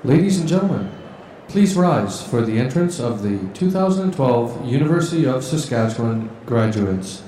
Ladies and gentlemen, please rise for the entrance of the 2012 University of Saskatchewan graduates.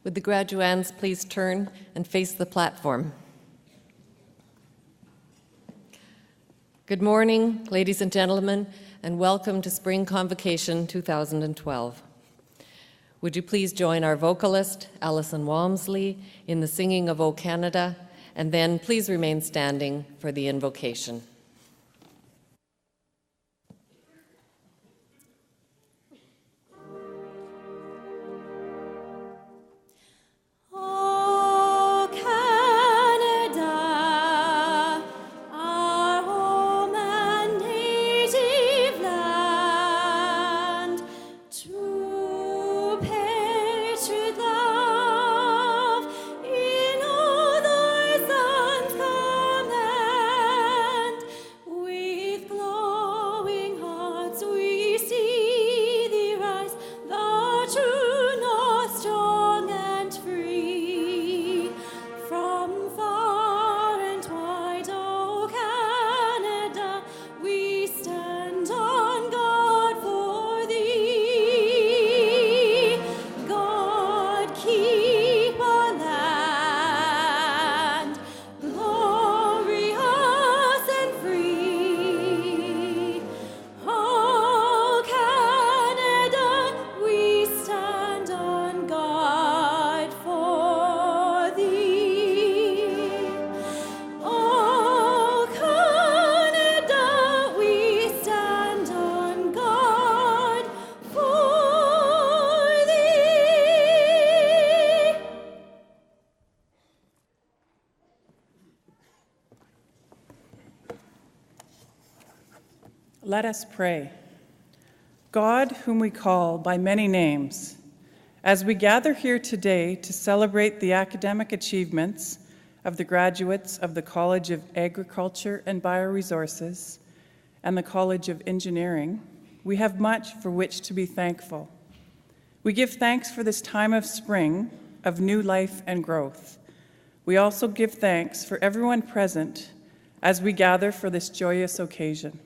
Would the graduands please turn and face the platform? Good morning, ladies and gentlemen, and welcome to Spring Convocation 2012. Would you please join our vocalist, Alison Walmsley, in the singing of O Canada, and then please remain standing for the invocation. Let us pray. God, whom we call by many names, as we gather here today to celebrate the academic achievements of the graduates of the College of Agriculture and Bioresources and the College of Engineering, we have much for which to be thankful. We give thanks for this time of spring, of new life and growth. We also give thanks for everyone present as we gather for this joyous occasion.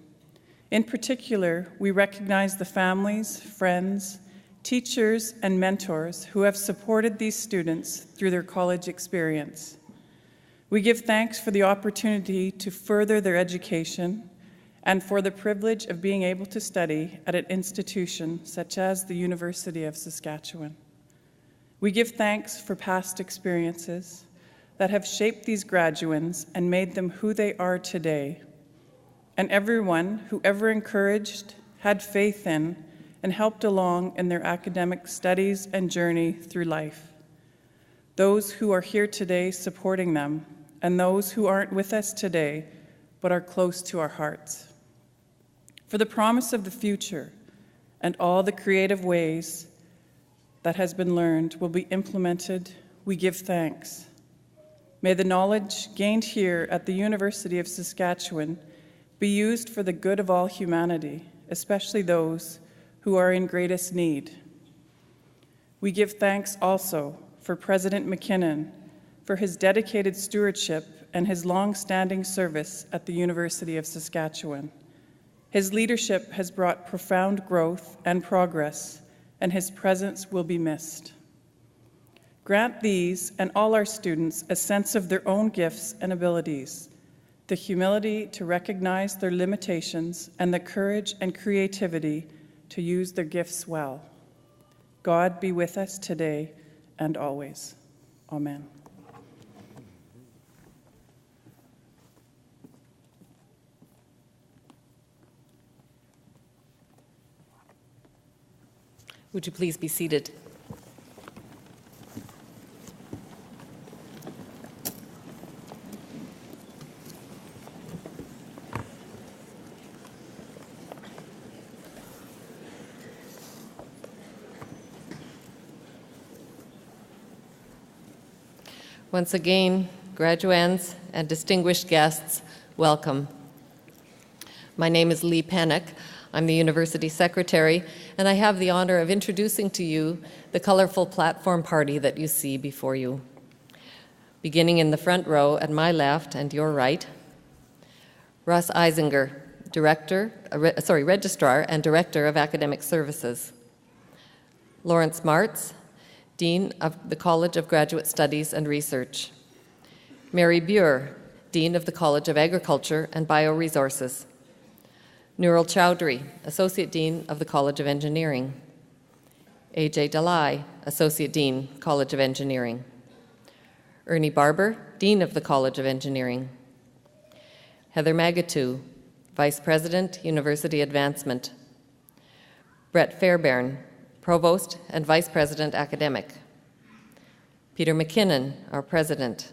In particular, we recognize the families, friends, teachers, and mentors who have supported these students through their college experience. We give thanks for the opportunity to further their education and for the privilege of being able to study at an institution such as the University of Saskatchewan. We give thanks for past experiences that have shaped these graduands and made them who they are today, and everyone who ever encouraged, had faith in, and helped along in their academic studies and journey through life. Those who are here today supporting them, and those who aren't with us today, but are close to our hearts. For the promise of the future and all the creative ways that has been learned will be implemented, we give thanks. May the knowledge gained here at the University of Saskatchewan be used for the good of all humanity, especially those who are in greatest need. We give thanks also for President McKinnon for his dedicated stewardship and his long-standing service at the University of Saskatchewan. His leadership has brought profound growth and progress, and his presence will be missed. Grant these and all our students a sense of their own gifts and abilities, the humility to recognize their limitations, and the courage and creativity to use their gifts well. God be with us today and always. Amen. Would you please be seated? Once again, graduands and distinguished guests, welcome. My name is Lee Pennock. I'm the University Secretary, and I have the honor of introducing to you the colorful platform party that you see before you. Beginning in the front row at my left and your right, Russ Eisinger, Registrar and Director of Academic Services. Lawrence Martz, Dean of the College of Graduate Studies and Research. Mary Buer, Dean of the College of Agriculture and Bioresources. Nurul Chowdhury, Associate Dean of the College of Engineering. A.J. Dalai, Associate Dean, College of Engineering. Ernie Barber, Dean of the College of Engineering. Heather Magatu, Vice President, University Advancement. Brett Fairbairn, Provost and Vice President, Academic. Peter McKinnon, our President.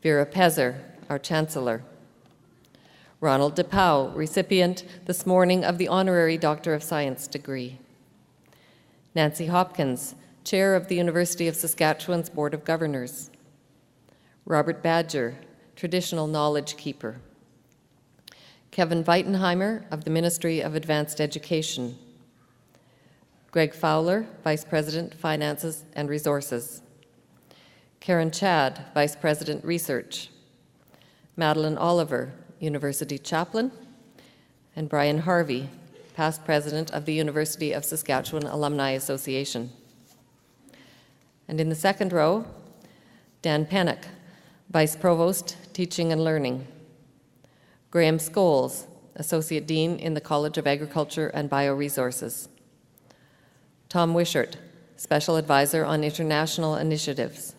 Vera Pezer, our Chancellor. Ronald DePau, recipient this morning of the Honorary Doctor of Science degree. Nancy Hopkins, Chair of the University of Saskatchewan's Board of Governors. Robert Badger, Traditional Knowledge Keeper. Kevin Weitenheimer of the Ministry of Advanced Education. Greg Fowler, Vice President, Finances and Resources. Karen Chad, Vice President, Research. Madeline Oliver, University Chaplain. And Brian Harvey, past President of the University of Saskatchewan Alumni Association. And in the second row, Dan Pennock, Vice Provost, Teaching and Learning. Graham Scholes, Associate Dean in the College of Agriculture and Bioresources. Tom Wishart, Special Advisor on International Initiatives.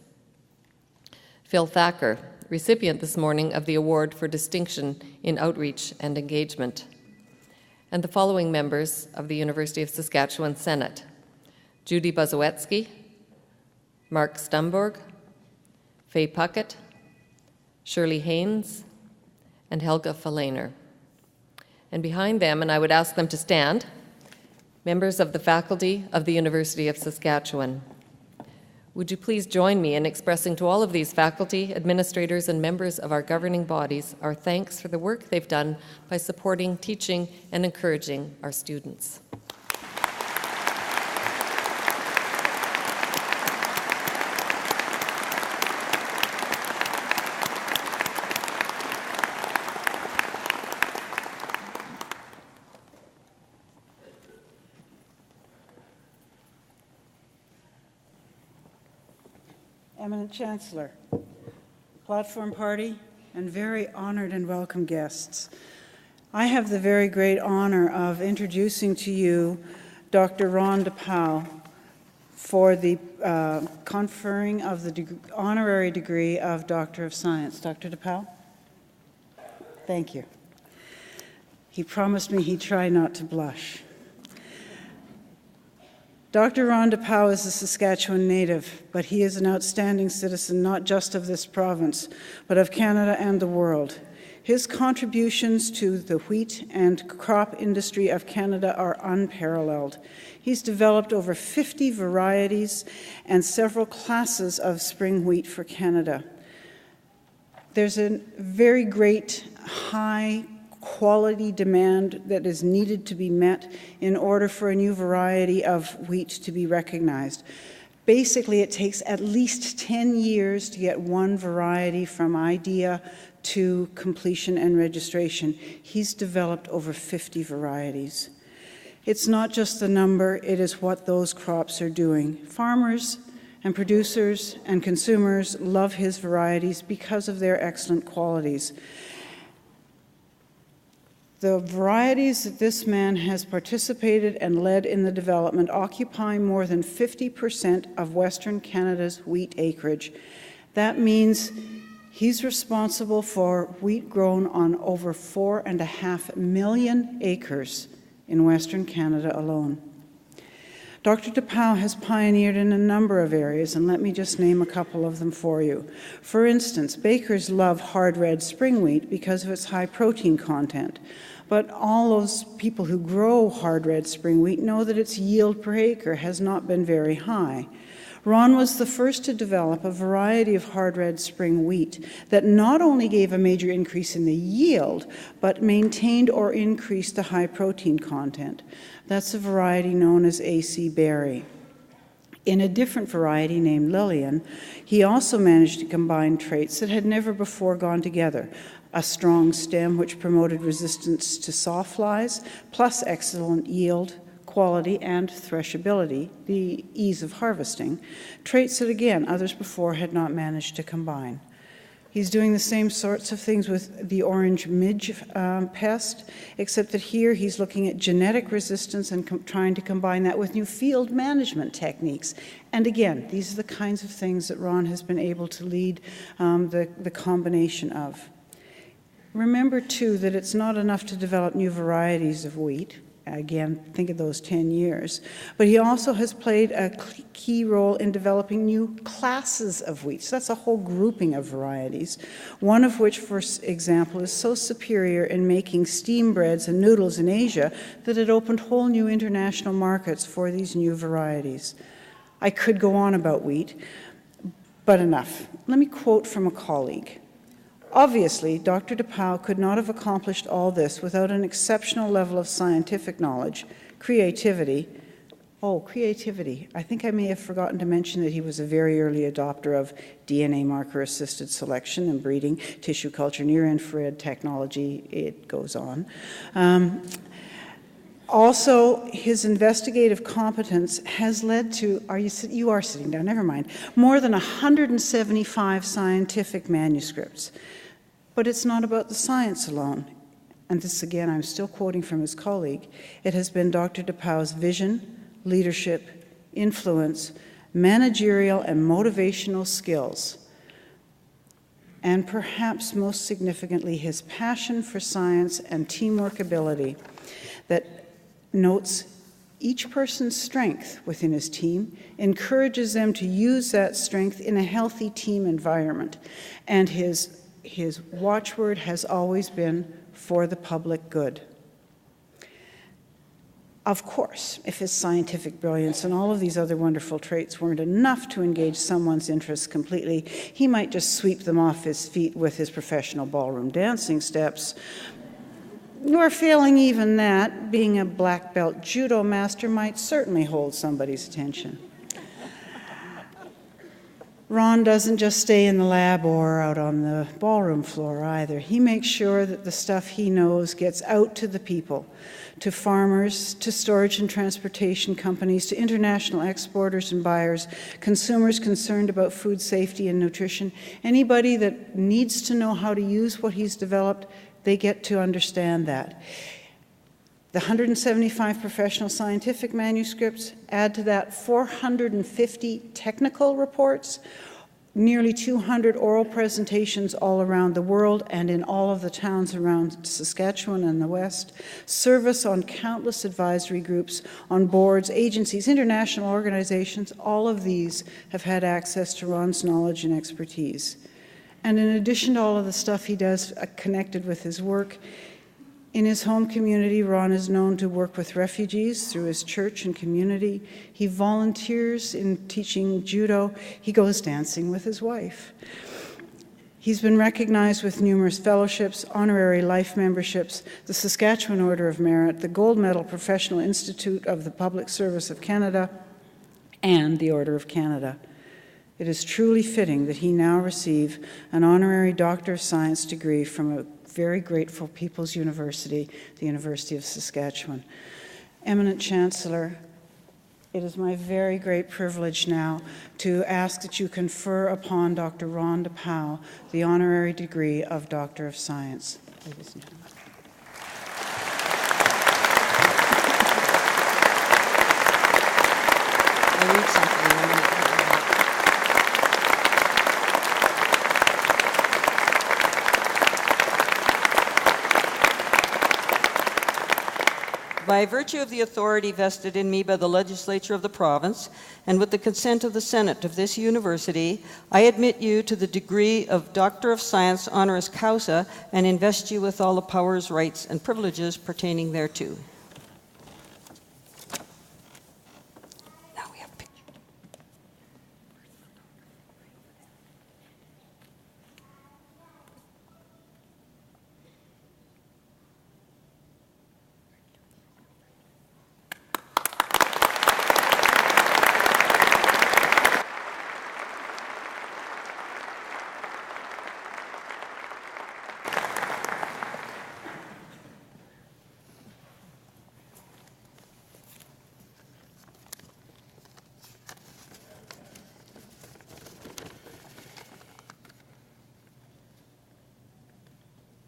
Phil Thacker, recipient this morning of the Award for Distinction in Outreach and Engagement. And the following members of the University of Saskatchewan Senate: Judy Buzowetsky, Mark Stumborg, Faye Puckett, Shirley Haynes, and Helga Falainer. And behind them, and I would ask them to stand, members of the faculty of the University of Saskatchewan. Would you please join me in expressing to all of these faculty, administrators, and members of our governing bodies our thanks for the work they've done by supporting, teaching, and encouraging our students. Eminent Chancellor, platform party, and very honored and welcome guests. I have the very great honor of introducing to you Dr. Ron DePau for the conferring of the honorary degree of Doctor of Science. Dr. DePau? Thank you. He promised me he'd try not to blush. Dr. Ron DePau is a Saskatchewan native, but he is an outstanding citizen not just of this province, but of Canada and the world. His contributions to the wheat and crop industry of Canada are unparalleled. He's developed over 50 varieties and several classes of spring wheat for Canada. There's a very great high quality demand that is needed to be met in order for a new variety of wheat to be recognized. Basically, it takes at least 10 years to get one variety from idea to completion and registration. He's developed over 50 varieties. It's not just the number, it is what those crops are doing. Farmers and producers and consumers love his varieties because of their excellent qualities. The varieties that this man has participated and led in the development occupy more than 50% of Western Canada's wheat acreage. That means he's responsible for wheat grown on over 4.5 million acres in Western Canada alone. Dr. DePau has pioneered in a number of areas, and let me just name a couple of them for you. For instance, bakers love hard red spring wheat because of its high protein content. But all those people who grow hard red spring wheat know that its yield per acre has not been very high. Ron was the first to develop a variety of hard red spring wheat that not only gave a major increase in the yield, but maintained or increased the high protein content. That's a variety known as AC Berry. In a different variety named Lillian, he also managed to combine traits that had never before gone together: a strong stem which promoted resistance to sawflies, plus excellent yield, quality, and threshability, the ease of harvesting, traits that, again, others before had not managed to combine. He's doing the same sorts of things with the orange midge pest, except that here he's looking at genetic resistance and trying to combine that with new field management techniques. And again, these are the kinds of things that Ron has been able to lead the combination of. Remember, too, that it's not enough to develop new varieties of wheat. Again, think of those 10 years. But he also has played a key role in developing new classes of wheat. So that's a whole grouping of varieties, one of which, for example, is so superior in making steam breads and noodles in Asia that it opened whole new international markets for these new varieties. I could go on about wheat, but enough. Let me quote from a colleague. Obviously, Dr. DePauw could not have accomplished all this without an exceptional level of scientific knowledge, creativity. Oh, creativity. I think I may have forgotten to mention that he was a very early adopter of DNA marker-assisted selection and breeding, tissue culture, near-infrared technology. It goes on. Also, his investigative competence has led to, you are sitting down, never mind, more than 175 scientific manuscripts. But it's not about the science alone. And this, again, I'm still quoting from his colleague. It has been Dr. DePauw's vision, leadership, influence, managerial and motivational skills, and perhaps most significantly, his passion for science and teamwork ability that notes each person's strength within his team, encourages them to use that strength in a healthy team environment. And his watchword has always been for the public good. Of course, if his scientific brilliance and all of these other wonderful traits weren't enough to engage someone's interests completely, he might just sweep them off his feet with his professional ballroom dancing steps. Or failing even that, being a black belt judo master might certainly hold somebody's attention. Ron doesn't just stay in the lab or out on the ballroom floor either. He makes sure that the stuff he knows gets out to the people, to farmers, to storage and transportation companies, to international exporters and buyers, consumers concerned about food safety and nutrition. Anybody that needs to know how to use what he's developed, they get to understand that. The 175 professional scientific manuscripts, add to that 450 technical reports, nearly 200 oral presentations all around the world and in all of the towns around Saskatchewan and the West, service on countless advisory groups, on boards, agencies, international organizations. All of these have had access to Ron's knowledge and expertise. And in addition to all of the stuff he does connected with his work, in his home community, Ron is known to work with refugees through his church and community. He volunteers in teaching judo. He goes dancing with his wife. He's been recognized with numerous fellowships, honorary life memberships, the Saskatchewan Order of Merit, the Gold Medal Professional Institute of the Public Service of Canada, and the Order of Canada. It is truly fitting that he now receive an honorary Doctor of Science degree from a very grateful People's University, the University of Saskatchewan. Eminent Chancellor, it is my very great privilege now to ask that you confer upon Dr. Ron DePauw the honorary degree of Doctor of Science. Ladies and gentlemen. I read something. By virtue of the authority vested in me by the legislature of the province, and with the consent of the Senate of this university, I admit you to the degree of Doctor of Science honoris causa and invest you with all the powers, rights, and privileges pertaining thereto. Now we have a picture.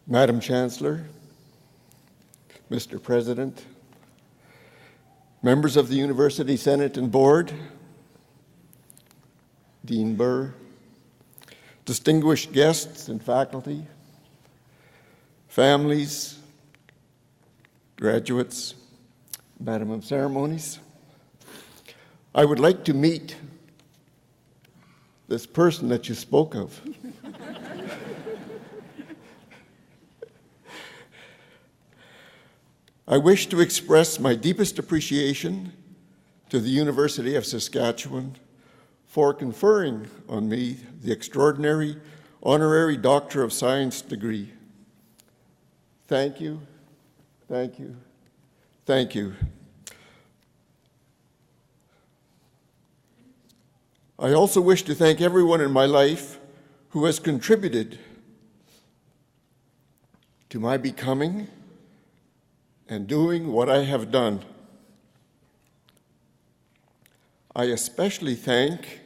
Madam Chancellor, Mr. President, members of the University Senate and Board, Dean Burr, distinguished guests and faculty, families, graduates, Madam of Ceremonies, I would like to meet this person that you spoke of. I wish to express my deepest appreciation to the University of Saskatchewan for conferring on me the extraordinary honorary Doctor of Science degree. Thank you, thank you, thank you. I also wish to thank everyone in my life who has contributed to my becoming and doing what I have done. I especially thank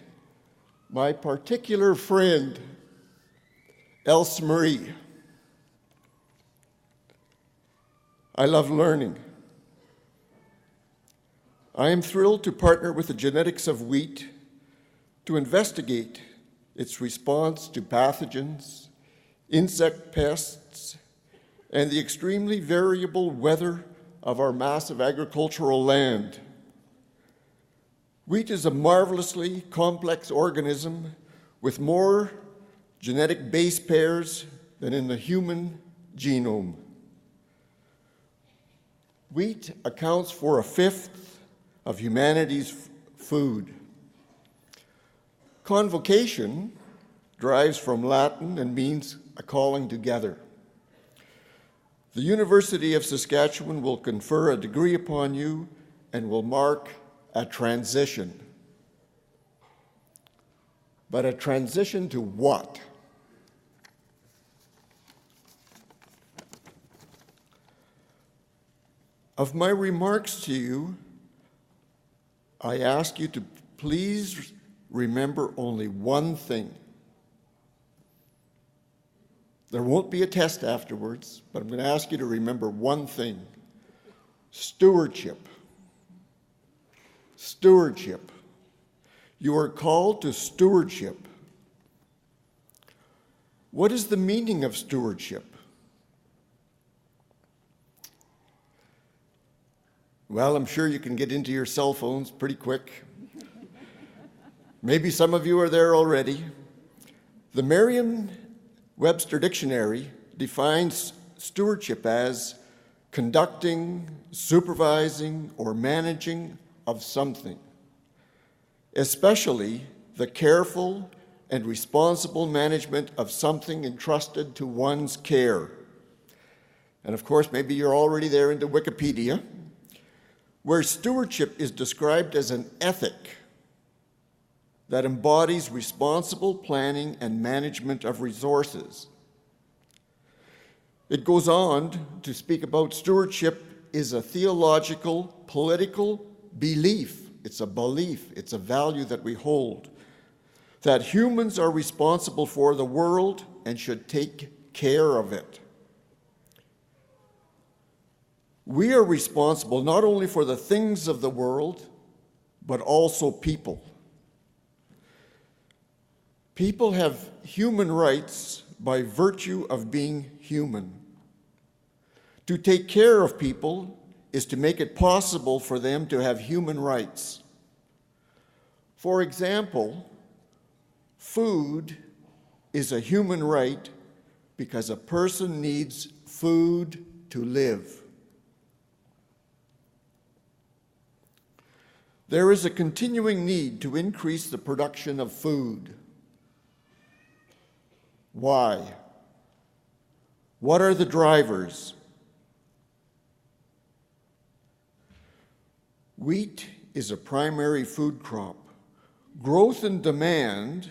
my particular friend, Else Marie. I love learning. I am thrilled to partner with the genetics of wheat to investigate its response to pathogens, insect pests, and the extremely variable weather of our massive agricultural land. Wheat is a marvelously complex organism with more genetic base pairs than in the human genome. Wheat accounts for a fifth of humanity's food. Convocation derives from Latin and means a calling together. The University of Saskatchewan will confer a degree upon you and will mark a transition. But a transition to what? Of my remarks to you, I ask you to please remember only one thing. There won't be a test afterwards, but I'm going to ask you to remember one thing. Stewardship. Stewardship. You are called to stewardship. What is the meaning of stewardship? Well, I'm sure you can get into your cell phones pretty quick. Maybe some of you are there already. The Merriam-Webster Dictionary defines stewardship as conducting, supervising, or managing of something, especially the careful and responsible management of something entrusted to one's care. And of course, maybe you're already there into Wikipedia, where stewardship is described as an ethic that embodies responsible planning and management of resources. It goes on to speak about stewardship is a theological, political belief. It's a belief, it's a value that we hold, that humans are responsible for the world and should take care of it. We are responsible not only for the things of the world, but also people. People have human rights by virtue of being human. To take care of people is to make it possible for them to have human rights. For example, food is a human right because a person needs food to live. There is a continuing need to increase the production of food. Why? What are the drivers? Wheat is a primary food crop. Growth in demand,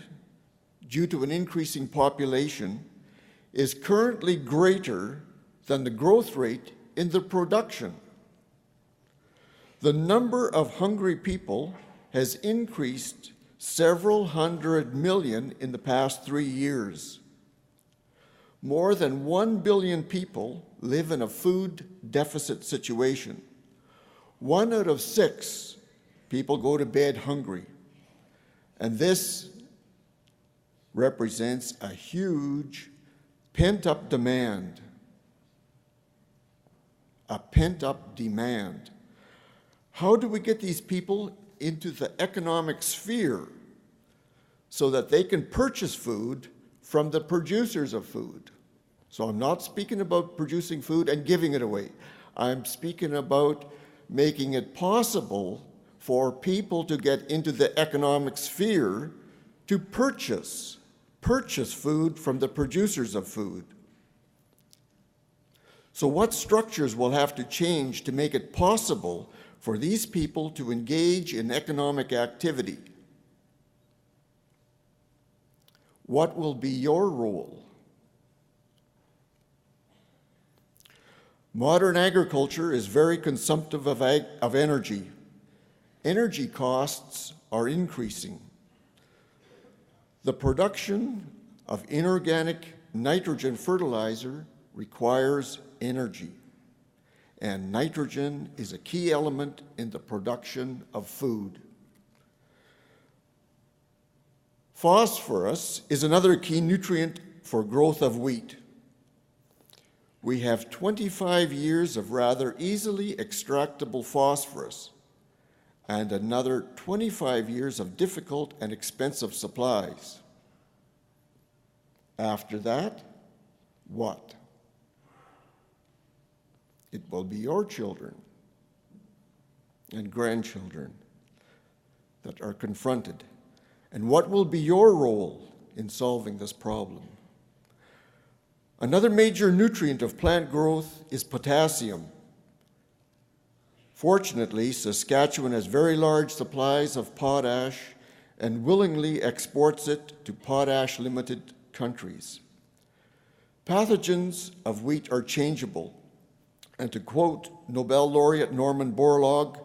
due to an increasing population, is currently greater than the growth rate in the production. The number of hungry people has increased several hundred million in the past 3 years. more than 1 billion people live in a food deficit situation. 1 out of 6 people go to bed hungry. And this represents a huge pent-up demand. A pent-up demand. How do we get these people into the economic sphere so that they can purchase food from the producers of food? So I'm not speaking about producing food and giving it away. I'm speaking about making it possible for people to get into the economic sphere to purchase food from the producers of food. So what structures will have to change to make it possible for these people to engage in economic activity? What will be your role? Modern agriculture is very consumptive of energy. Energy costs are increasing. The production of inorganic nitrogen fertilizer requires energy, and nitrogen is a key element in the production of food. Phosphorus is another key nutrient for growth of wheat. We have 25 years of rather easily extractable phosphorus and another 25 years of difficult and expensive supplies. After that, what? It will be your children and grandchildren that are confronted. And what will be your role in solving this problem? Another major nutrient of plant growth is potassium. Fortunately, Saskatchewan has very large supplies of potash and willingly exports it to potash-limited countries. Pathogens of wheat are changeable, and to quote Nobel laureate Norman Borlaug,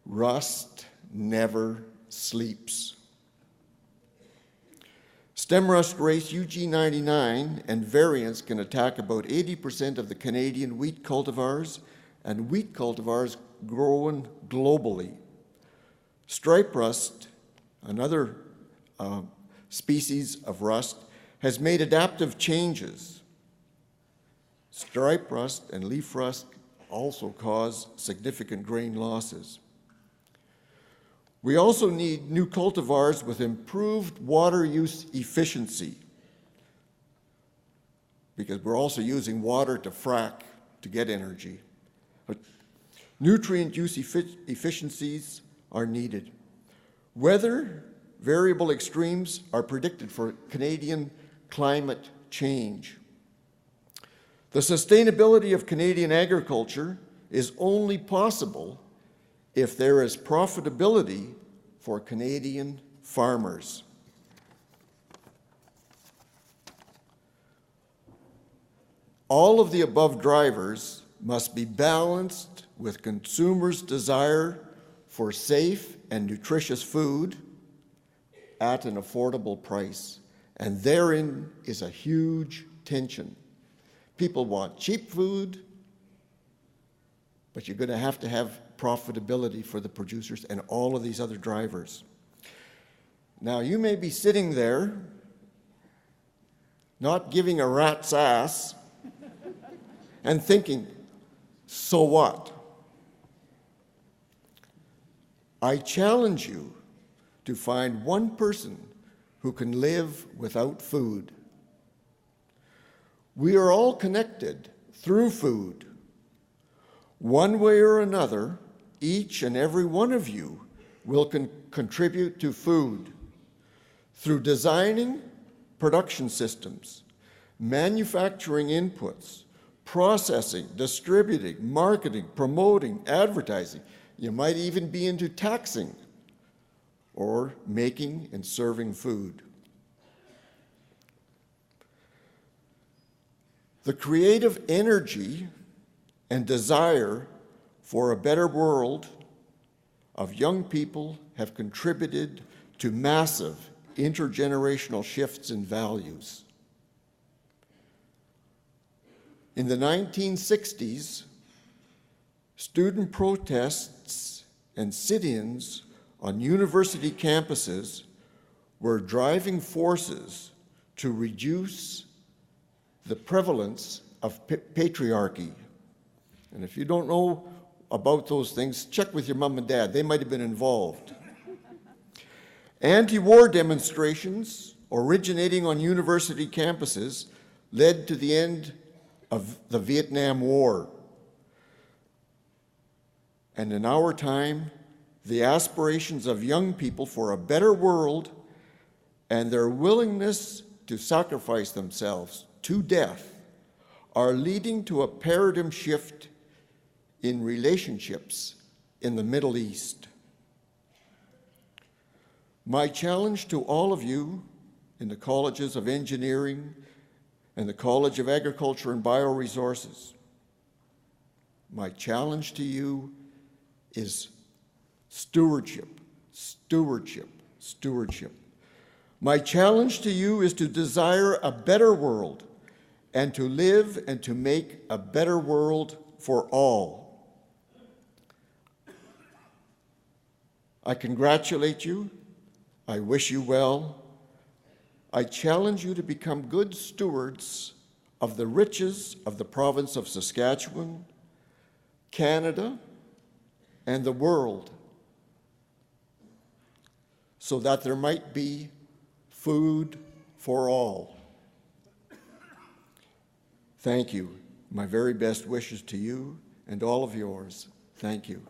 rust never sleeps. Stem rust race UG99 and variants can attack about 80% of the Canadian wheat cultivars and wheat cultivars grown globally. Stripe rust, another species of rust, has made adaptive changes. Stripe rust and leaf rust also cause significant grain losses. We also need new cultivars with improved water use efficiency, because we're also using water to frack to get energy. But nutrient use efficiencies are needed. Weather variable extremes are predicted for Canadian climate change. The sustainability of Canadian agriculture is only possible if there is profitability for Canadian farmers. All of the above drivers must be balanced with consumers' desire for safe and nutritious food at an affordable price. And therein is a huge tension. People want cheap food, but you're going to have profitability for the producers and all of these other drivers. Now, you may be sitting there, not giving a rat's ass, and thinking, so what? I challenge you to find one person who can live without food. We are all connected through food. One way or another, each and every one of you will contribute to food through designing production systems, manufacturing inputs, processing, distributing, marketing, promoting, advertising. You might even be into taxing or making and serving food. The creative energy and desire for a better world of young people have contributed to massive intergenerational shifts in values. In the 1960s, student protests and sit-ins on university campuses were driving forces to reduce the prevalence of patriarchy. And if you don't know about those things, check with your mom and dad. They might have been involved. Anti-war demonstrations originating on university campuses led to the end of the Vietnam War. And in our time, the aspirations of young people for a better world and their willingness to sacrifice themselves to death are leading to a paradigm shift in relationships in the Middle East. My challenge to all of you in the colleges of engineering and the College of Agriculture and Bioresources, my challenge to you is stewardship, stewardship, stewardship. My challenge to you is to desire a better world and to live and to make a better world for all. I congratulate you. I wish you well. I challenge you to become good stewards of the riches of the province of Saskatchewan, Canada, and the world, so that there might be food for all. Thank you. My very best wishes to you and all of yours. Thank you.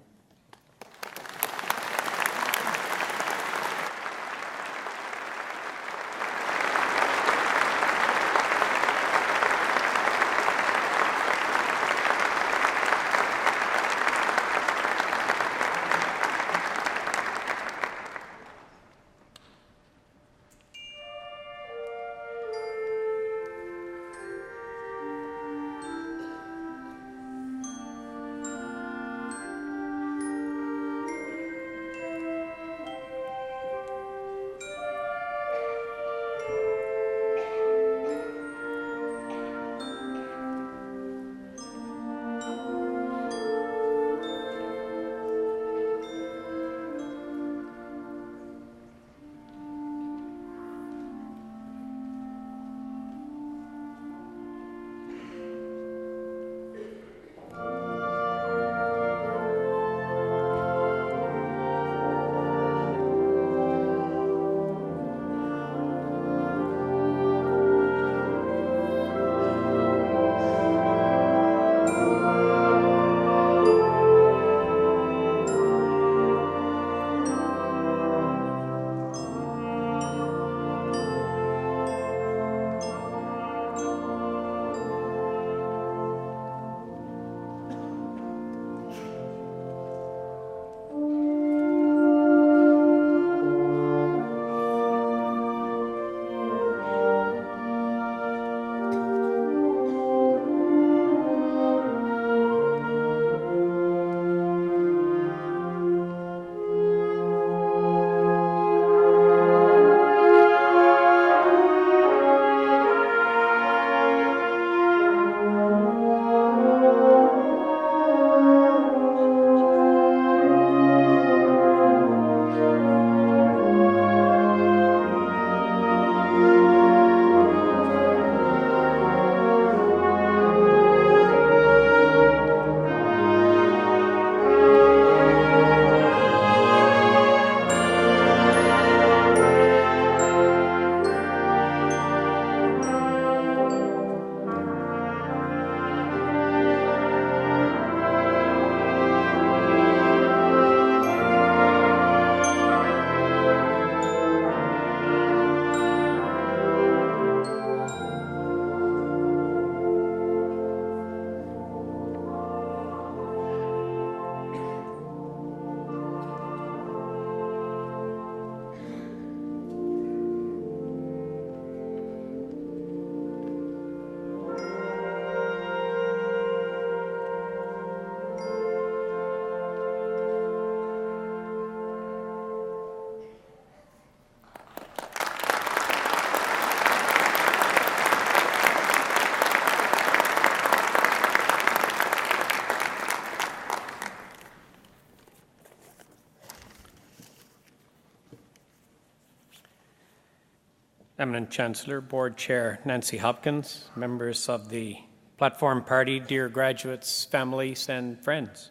Eminent Chancellor, Board Chair Nancy Hopkins, members of the Platform Party, dear graduates, families, and friends.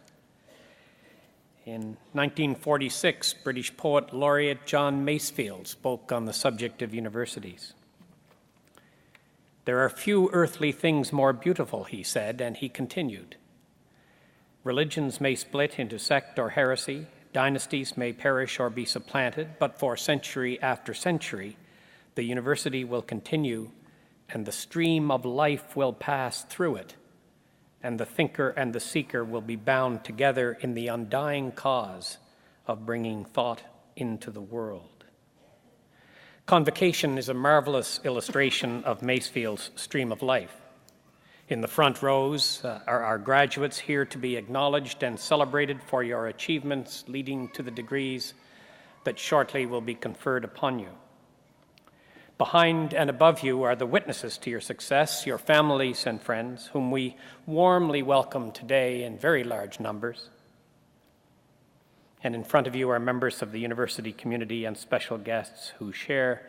In 1946, British poet laureate John Masefield spoke on the subject of universities. There are few earthly things more beautiful, he said, and he continued. Religions may split into sect or heresy, dynasties may perish or be supplanted, but for century after century, the university will continue, and the stream of life will pass through it, and the thinker and the seeker will be bound together in the undying cause of bringing thought into the world. Convocation is a marvelous illustration of Masefield's stream of life. In the front rows are our graduates here to be acknowledged and celebrated for your achievements leading to the degrees that shortly will be conferred upon you. Behind and above you are the witnesses to your success, your families and friends, whom we warmly welcome today in very large numbers. And in front of you are members of the university community and special guests who share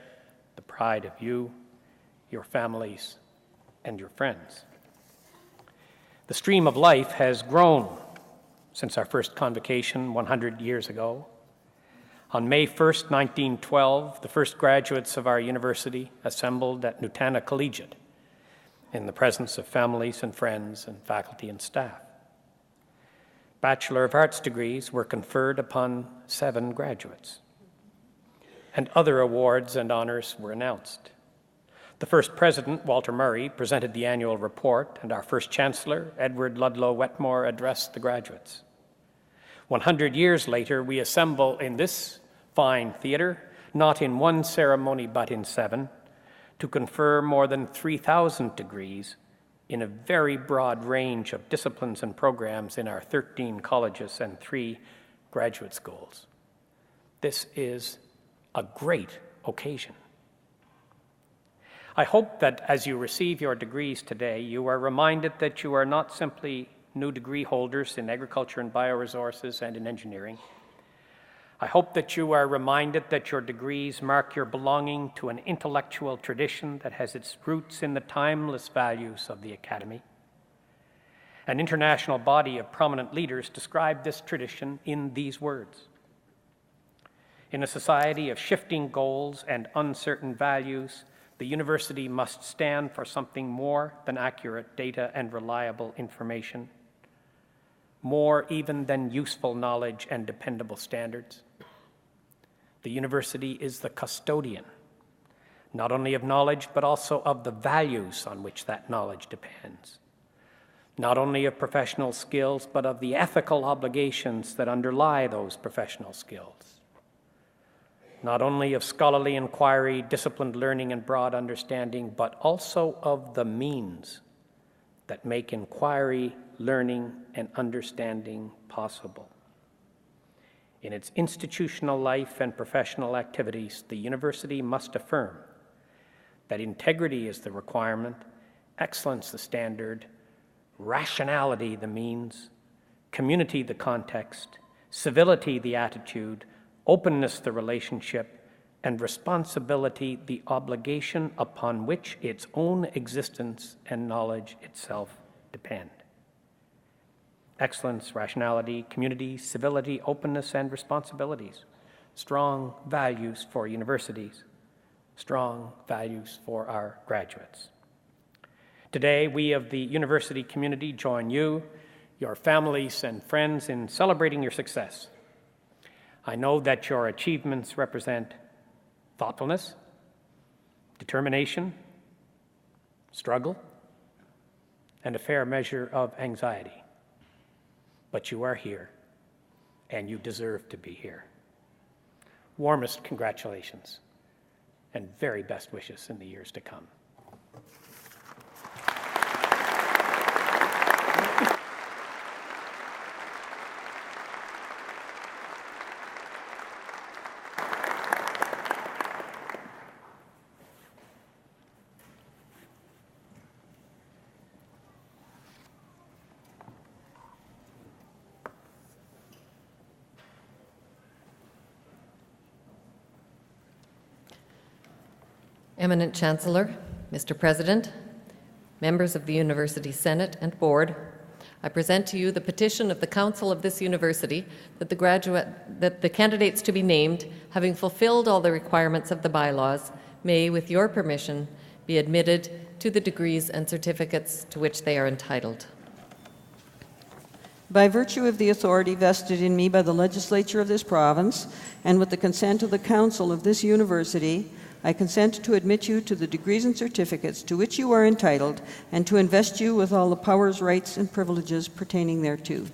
the pride of you, your families, and your friends. The stream of life has grown since our first convocation 100 years ago. On May 1st, 1912, the first graduates of our university assembled at Nutana Collegiate in the presence of families and friends and faculty and staff. Bachelor of Arts degrees were conferred upon 7 graduates, and other awards and honors were announced. The first president, Walter Murray, presented the annual report, and our first chancellor, Edward Ludlow Wetmore, addressed the graduates. 100 years later, we assemble in this fine theater, not in one ceremony but in 7, to confer more than 3,000 degrees in a very broad range of disciplines and programs in our 13 colleges and 3 graduate schools. This is a great occasion. I hope that as you receive your degrees today, you are reminded that you are not simply new degree holders in agriculture and bioresources and in engineering. I hope that you are reminded that your degrees mark your belonging to an intellectual tradition that has its roots in the timeless values of the Academy. An international body of prominent leaders described this tradition in these words: in a society of shifting goals and uncertain values, the university must stand for something more than accurate data and reliable information, more even than useful knowledge and dependable standards. The university is the custodian, not only of knowledge, but also of the values on which that knowledge depends, not only of professional skills, but of the ethical obligations that underlie those professional skills, not only of scholarly inquiry, disciplined learning, and broad understanding, but also of the means that make inquiry, learning, and understanding possible. In its institutional life and professional activities, the university must affirm that integrity is the requirement, excellence the standard, rationality the means, community the context, civility the attitude, openness the relationship, and responsibility the obligation upon which its own existence and knowledge itself depend. Excellence, rationality, community, civility, openness, and responsibilities. Strong values for universities. Strong values for our graduates. Today, we of the university community join you, your families, and friends in celebrating your success. I know that your achievements represent thoughtfulness, determination, struggle, and a fair measure of anxiety. But you are here, and you deserve to be here. Warmest congratulations, and very best wishes in the years to come. Eminent Chancellor, Mr. President, members of the University Senate and Board, I present to you the petition of the Council of this university that the candidates to be named, having fulfilled all the requirements of the bylaws, may, with your permission, be admitted to the degrees and certificates to which they are entitled. By virtue of the authority vested in me by the legislature of this province, and with the consent of the Council of this university, I consent to admit you to the degrees and certificates to which you are entitled, and to invest you with all the powers, rights, and privileges pertaining thereto.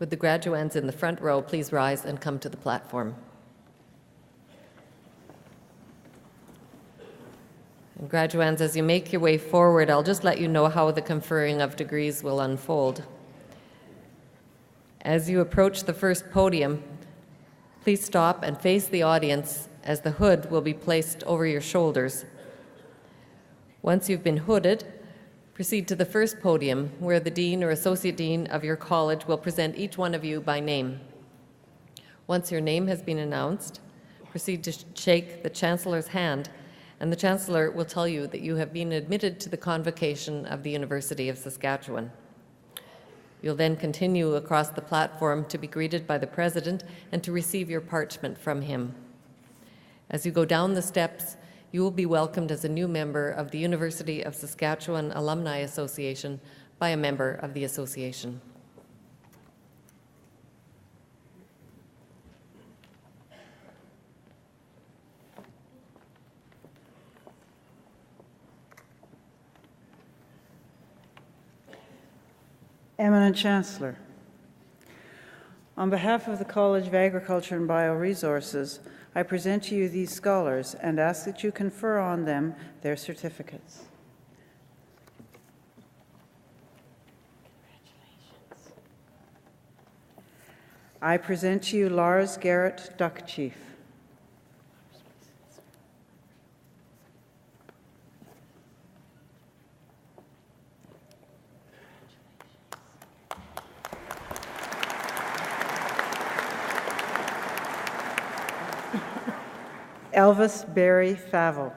Would the graduands in the front row please rise and come to the platform? And graduands, as you make your way forward, I'll just let you know how the conferring of degrees will unfold. As you approach the first podium, please stop and face the audience as the hood will be placed over your shoulders. Once you've been hooded, proceed to the first podium where the dean or associate dean of your college will present each one of you by name. Once your name has been announced, proceed to shake the Chancellor's hand, and the Chancellor will tell you that you have been admitted to the Convocation of the University of Saskatchewan. You'll then continue across the platform to be greeted by the President and to receive your parchment from him. As you go down the steps, you will be welcomed as a new member of the University of Saskatchewan Alumni Association by a member of the association. Eminent Chancellor, on behalf of the College of Agriculture and Bioresources, I present to you these scholars and ask that you confer on them their certificates. I present to you Lars Garrett Duckchief. Elvis Barry Favell.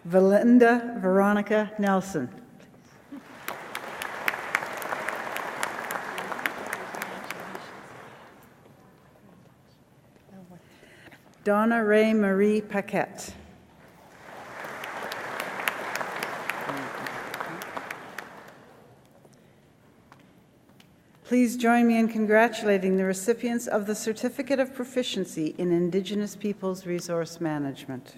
Valinda Veronica Nelson. Donna Ray Marie Paquette. Please join me in congratulating the recipients of the Certificate of Proficiency in Indigenous Peoples Resource Management.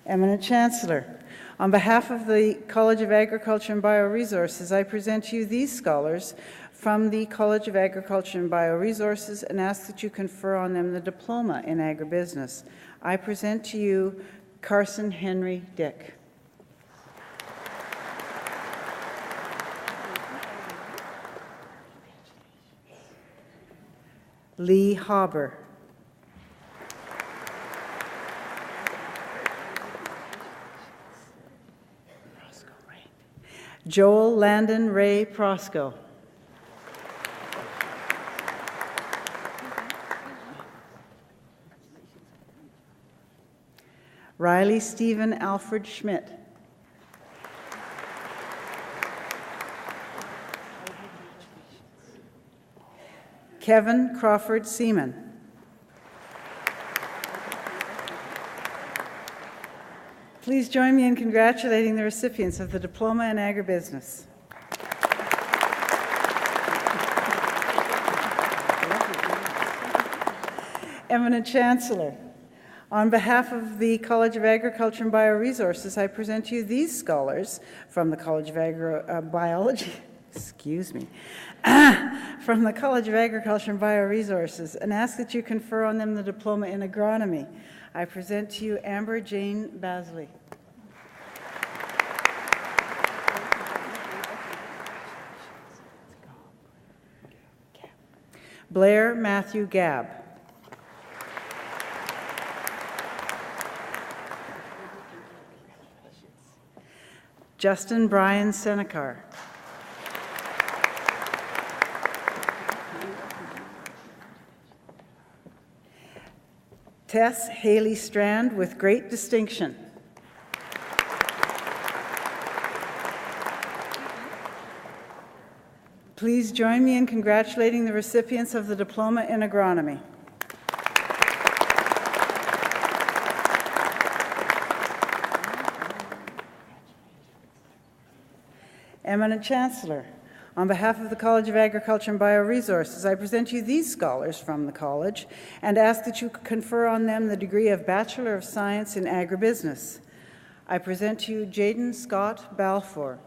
Eminent Chancellor, on behalf of the College of Agriculture and Bioresources, I present to you these scholars from the College of Agriculture and Bioresources and ask that you confer on them the diploma in agribusiness. I present to you Carson Henry Dick. Lee Hauber. Joel Landon Ray Prosco. Riley Stephen Alfred Schmidt. Kevin Crawford Seaman. Please join me in congratulating the recipients of the Diploma in Agribusiness. Eminent Chancellor, on behalf of the College of Agriculture and Bioresources, I present to you these scholars from the College of Biology, from the College of Agriculture and Bioresources, and ask that you confer on them the Diploma in Agronomy. I present to you Amber Jane Basley. Blair Matthew Gabb. Justin Brian Senekar. Tess Haley Strand with great distinction. Please join me in congratulating the recipients of the Diploma in Agronomy. Eminent Chancellor, on behalf of the College of Agriculture and Bioresources, I present you these scholars from the college and ask that you confer on them the degree of Bachelor of Science in Agribusiness. I present to you Jaden Scott Balfour.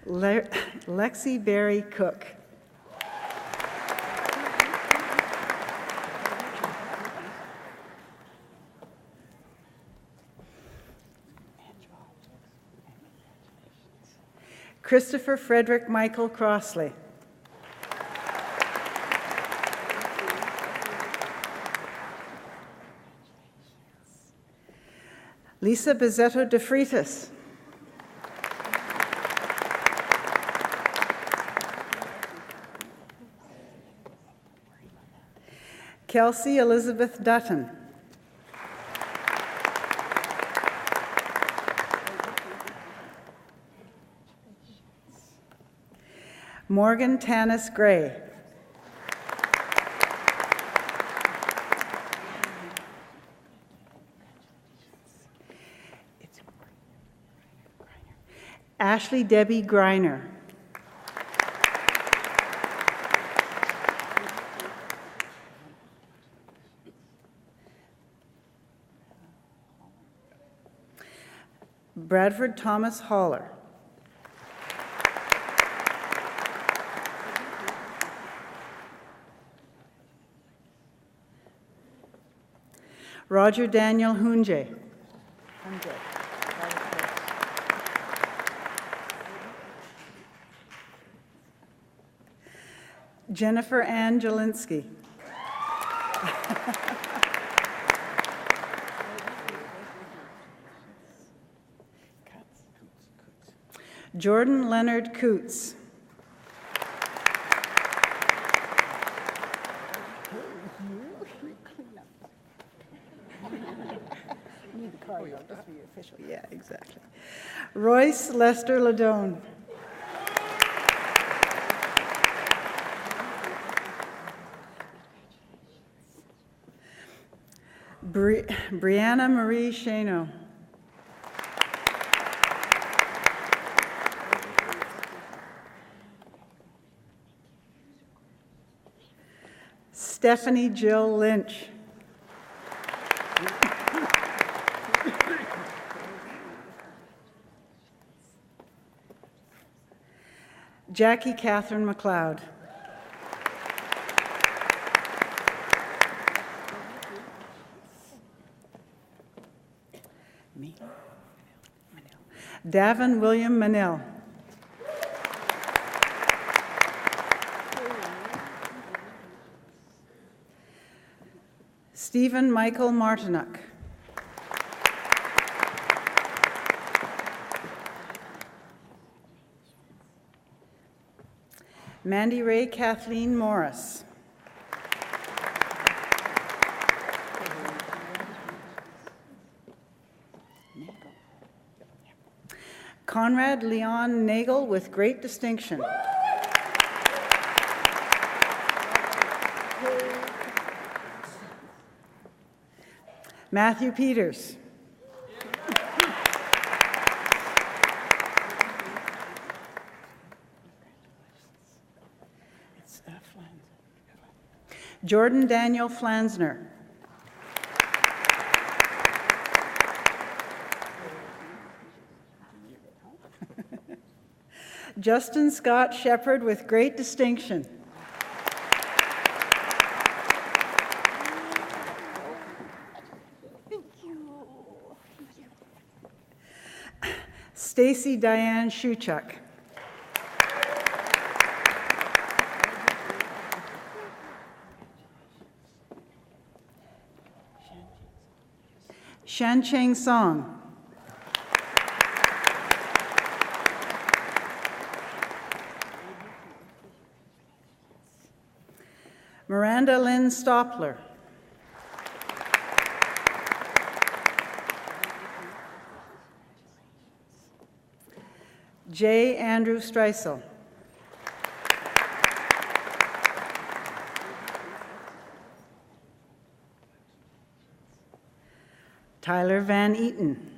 Lexi Berry Cook. Christopher Frederick Michael Crossley. Lisa Bizzetto de Freitas. Kelsey Elizabeth Dutton. Morgan Tanis Gray. Ashley Debbie Greiner. Bradford Thomas Haller. Roger Daniel Hunje. Jennifer Ann Jelinski. Jordan Leonard Coots. Yeah, exactly. Royce Lester Ladone. Brianna Marie Shano. Stephanie Jill Lynch. Jackie Catherine McLeod. Me. Davin William Manil. Stephen Michael Martinuk. Mandy Ray Kathleen Morris. Conrad Leon Nagel with great distinction. Matthew Peters. Jordan Daniel Flansner. Justin Scott Shepard with great distinction. Stacy Diane Shuchuk. Shancheng Song. Miranda Lynn Stoppler. J. Andrew Streisel. Tyler Van Eaton.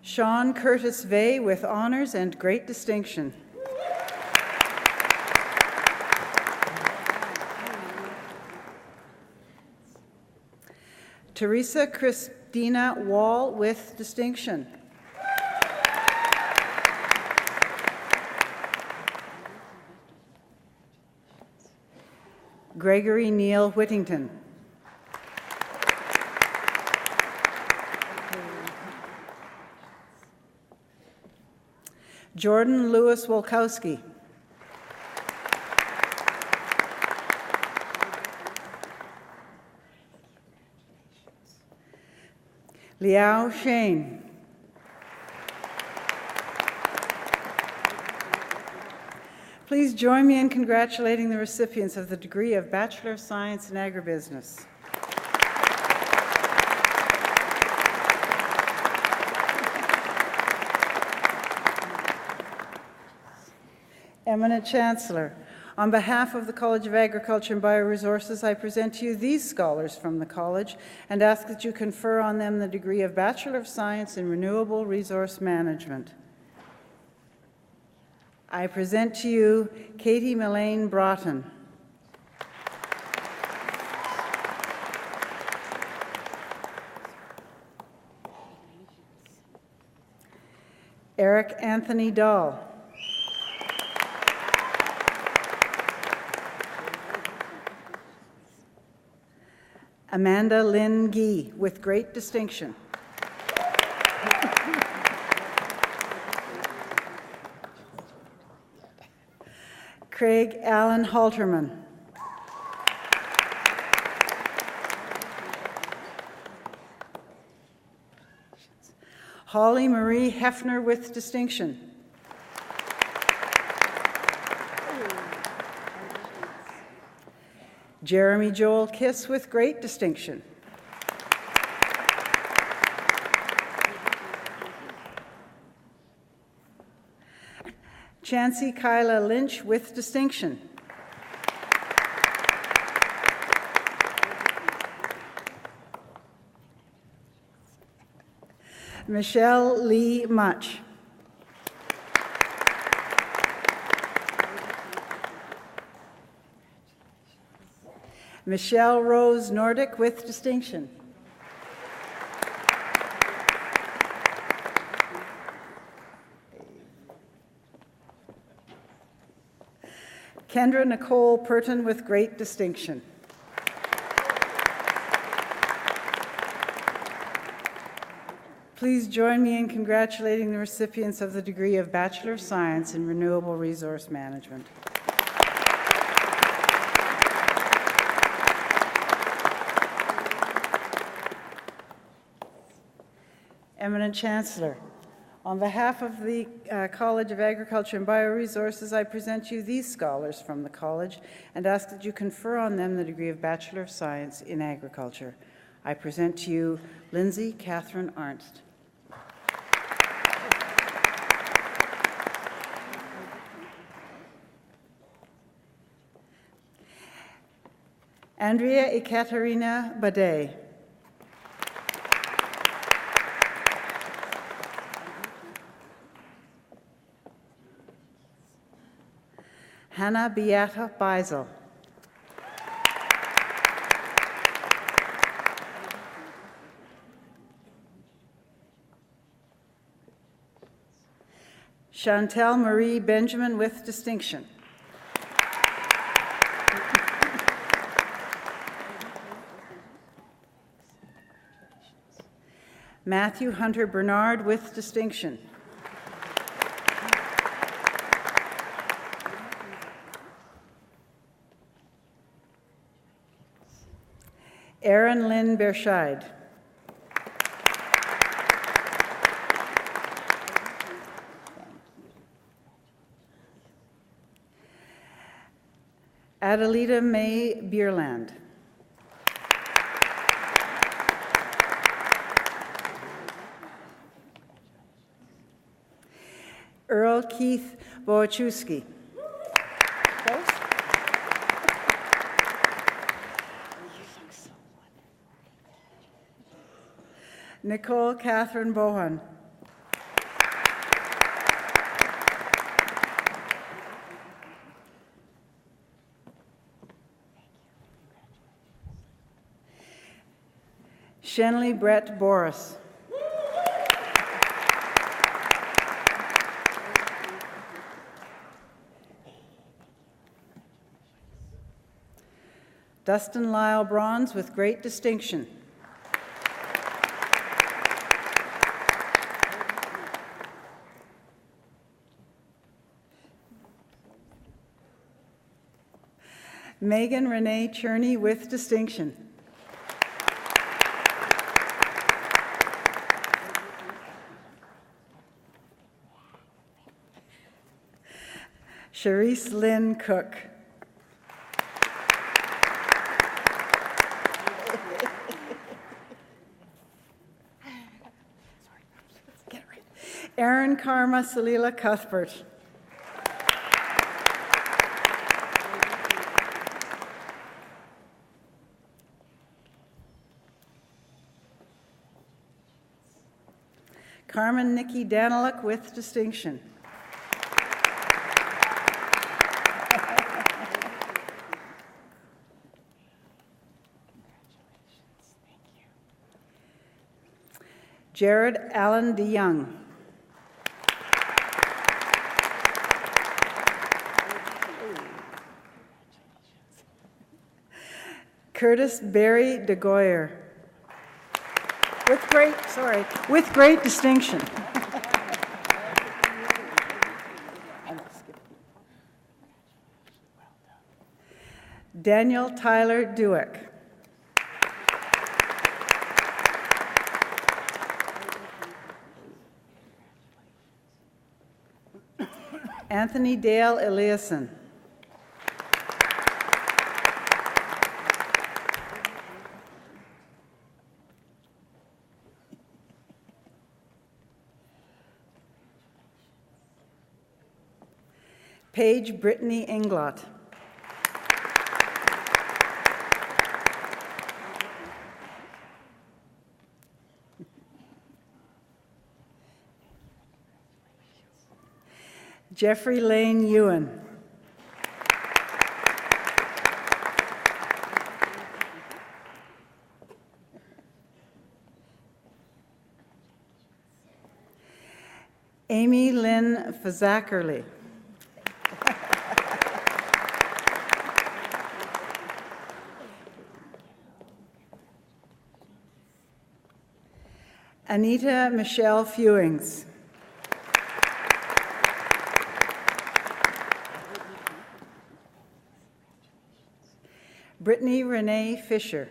Sean Curtis Vey with honors and great distinction. Teresa Christina Wall with distinction. Gregory Neil Whittington. Jordan Lewis Wolkowski. Liao Shane. Please join me in congratulating the recipients of the degree of Bachelor of Science in Agribusiness. Eminent Chancellor, on behalf of the College of Agriculture and Bioresources, I present to you these scholars from the college and ask that you confer on them the degree of Bachelor of Science in Renewable Resource Management. I present to you Katie Millane Broughton. Eric Anthony Dahl. Amanda Lynn Gee, with great distinction. Craig Allen Halterman. Holly Marie Hefner with distinction. Jeremy Joel Kiss with great distinction. Chancey Kyla Lynch with distinction. Michelle Lee Much. Michelle Rose Nordic with distinction. Kendra Nicole Purton with great distinction. Please join me in congratulating the recipients of the degree of Bachelor of Science in Renewable Resource Management. Eminent Chancellor, on behalf of the College of Agriculture and Bioresources, I present you these scholars from the college and ask that you confer on them the degree of Bachelor of Science in Agriculture. I present to you Lindsay Catherine Arnst. Andrea Ekaterina Bade. Hannah Beata Beisel. Chantel Marie Benjamin with distinction. Matthew Hunter Bernard with distinction. Erin Lynn Berscheid. Adelita May Bierland. Earl Keith Wojciechowski. Nicole Catherine Bohan. Shenley Brett Boris. Dustin Lyle Bronze with great distinction. Megan Renee Cherney with distinction. Charisse Lynn Cook. Erin Karma Salila Cuthbert. Carmen Nikki Daniluk with distinction. Jared Allen DeYoung. Curtis Barry DeGoyer. With great distinction. Daniel Tyler Dueck. Anthony Dale Eliasson. Paige Brittany Englot. Jeffrey Lane Ewan. Amy Lynn Fazakerly. Anita Michelle Fewings. Brittany Renee Fisher.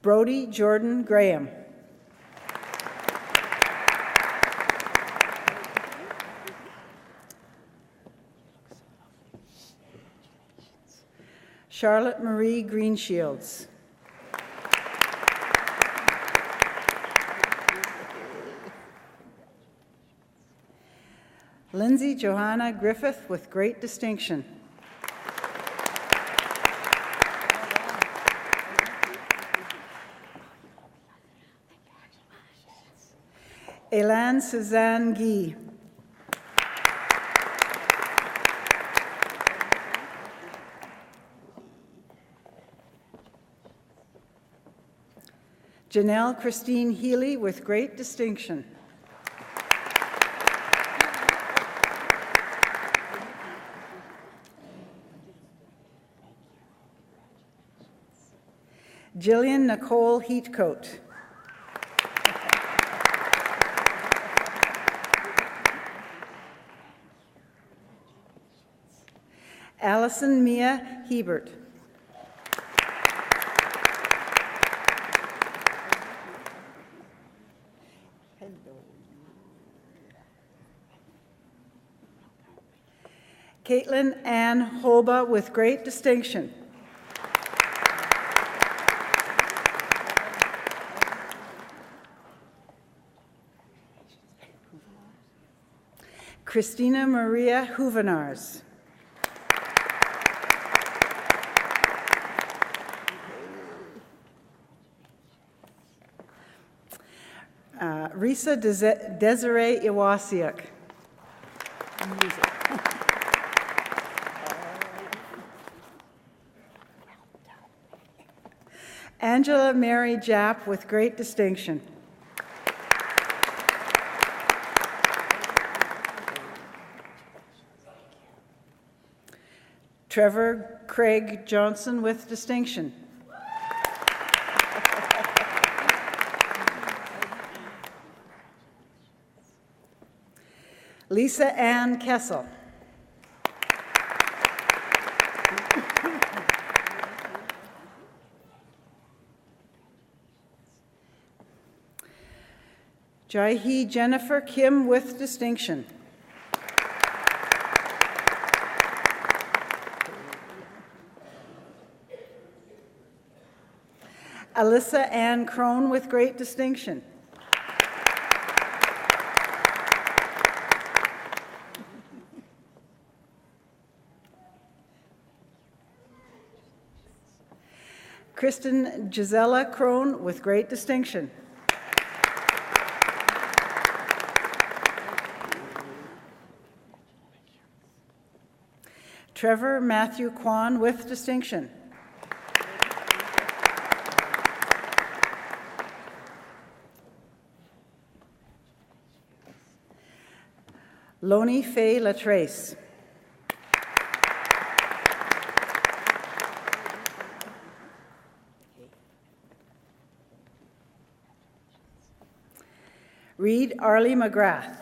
Brody Jordan Graham. Charlotte Marie Greenshields. Lindsay Johanna Griffith with great distinction. Elan Suzanne Guy. Janelle Christine Healy with great distinction. Jillian Nicole Heatcoat. Allison Mia Hebert. Caitlin Ann Holba with great distinction. Christina Maria Huvenars. Risa Desiree Iwasiuk. Angela Mary Japp with great distinction. Trevor Craig Johnson with distinction. Lisa Ann Kessel. Jaihi Jennifer Kim with distinction. Alyssa Ann Crone with great distinction. Kristen Gisela Crone with great distinction. Trevor Matthew Kwan with distinction. Loni Faye Latrace. Reed Arlie McGrath.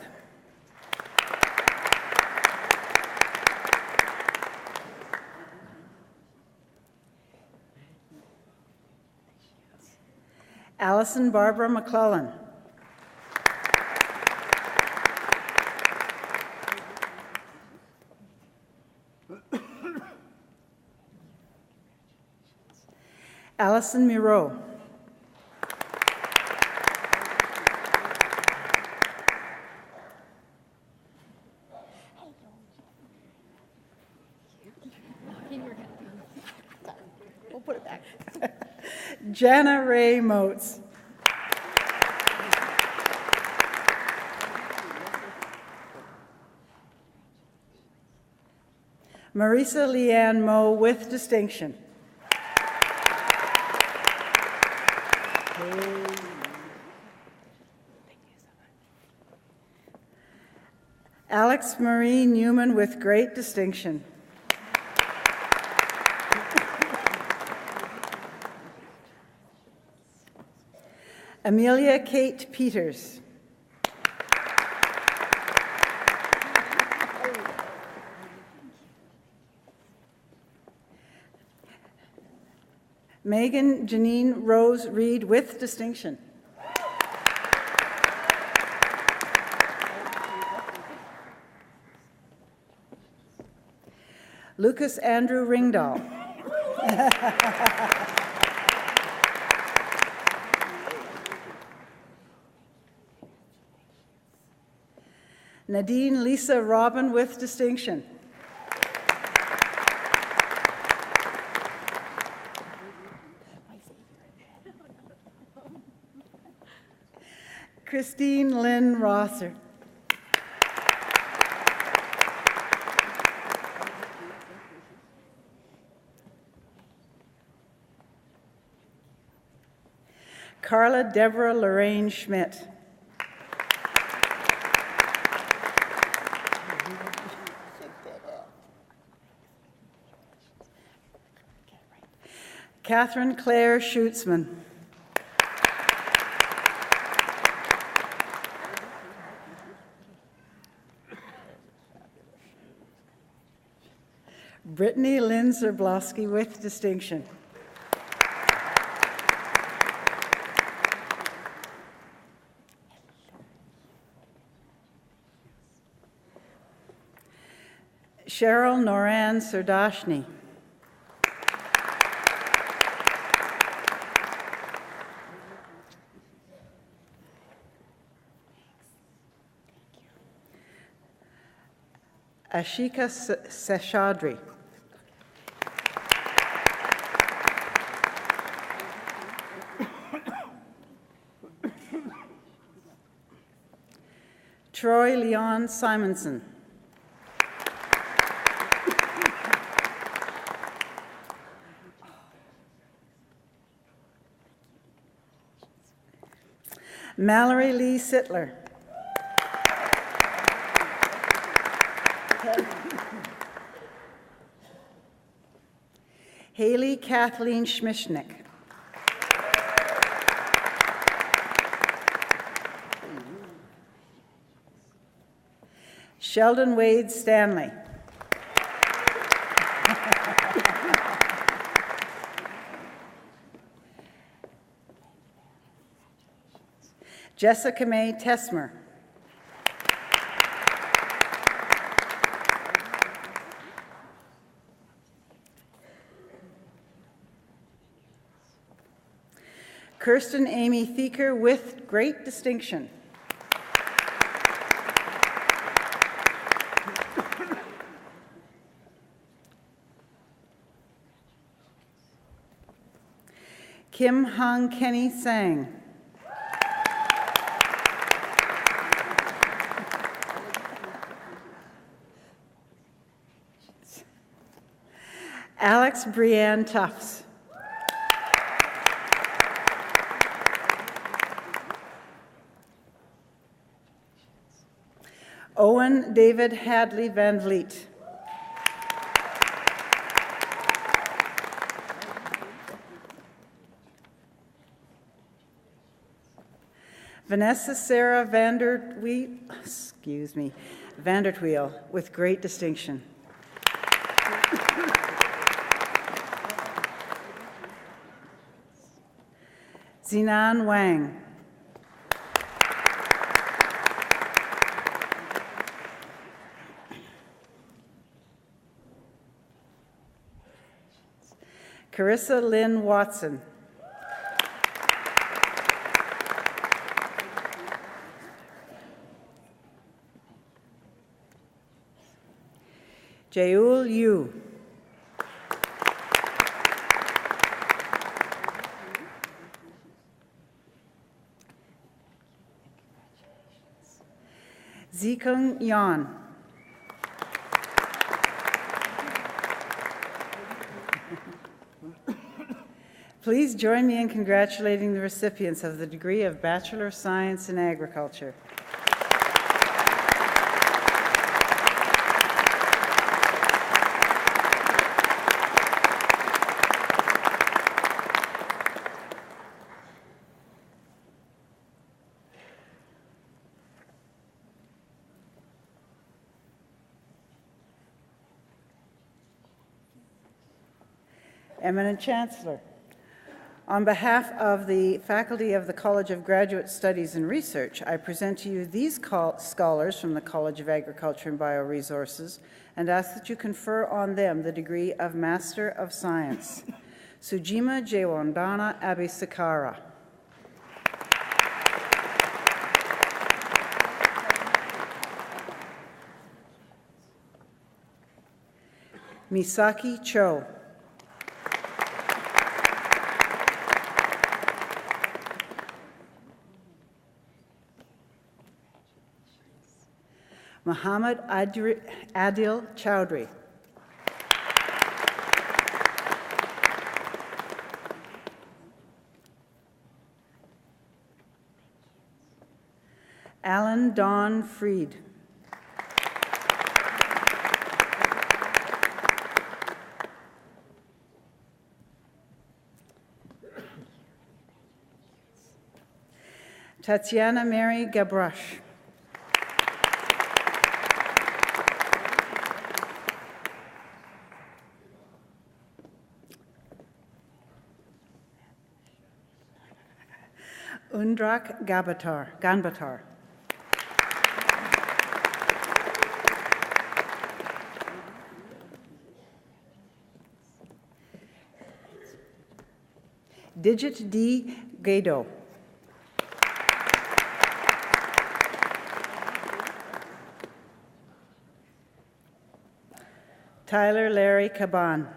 Allison Barbara McClellan. Allison Miro. We'll put it back. Jana Ray Motes. Marisa Leanne Moe with distinction. Alex Marie Newman with great distinction. Amelia Kate Peters. Megan Janine Rose Reed with distinction. Lucas Andrew Ringdahl. Nadine Lisa Robin with distinction. Christine Lynn Rosser. Carla Deborah Lorraine Schmidt. Catherine Claire Schutzman. Brittany Lynn Zerblowski with distinction. Cheryl Noran Sardashni. Ashika Seshadri. Troy Leon Simonson. Mallory Lee Sittler. Haley Kathleen Schmishnick. Sheldon Wade Stanley. Jessica May Tesmer. Kirsten Amy Thieker with great distinction. Kim Hung Kenny Sang. Alex Brianne Tufts. Owen David Hadley Van Vliet. Vanessa Sarah Vandertweel with great distinction. Zinan Wang. Carissa Lynn Watson. Jaeul Yu. Zikung Yan. Please join me in congratulating the recipients of the degree of Bachelor of Science in Agriculture. Eminent Chancellor, on behalf of the faculty of the College of Graduate Studies and Research, I present to you these scholars from the College of Agriculture and Bioresources and ask that you confer on them the degree of Master of Science. Sujima Jewandana Abisakara. Misaki Cho. Muhammad Adil Chowdhury. Alan Don Freed. Tatiana Mary Gabrush. Undrak Ganbatar. Digit D. Gado. Tyler Larry Caban.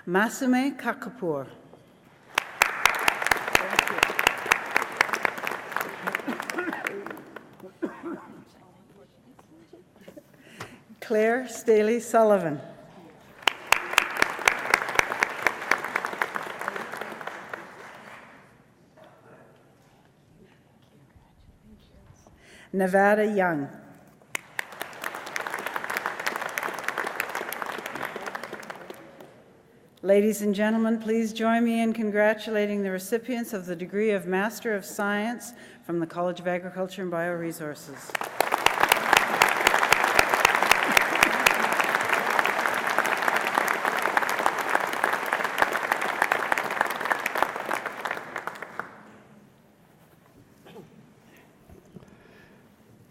Masume Kakapur. Claire Staley Sullivan. Nevada Young. Ladies and gentlemen, please join me in congratulating the recipients of the degree of Master of Science from the College of Agriculture and Bioresources.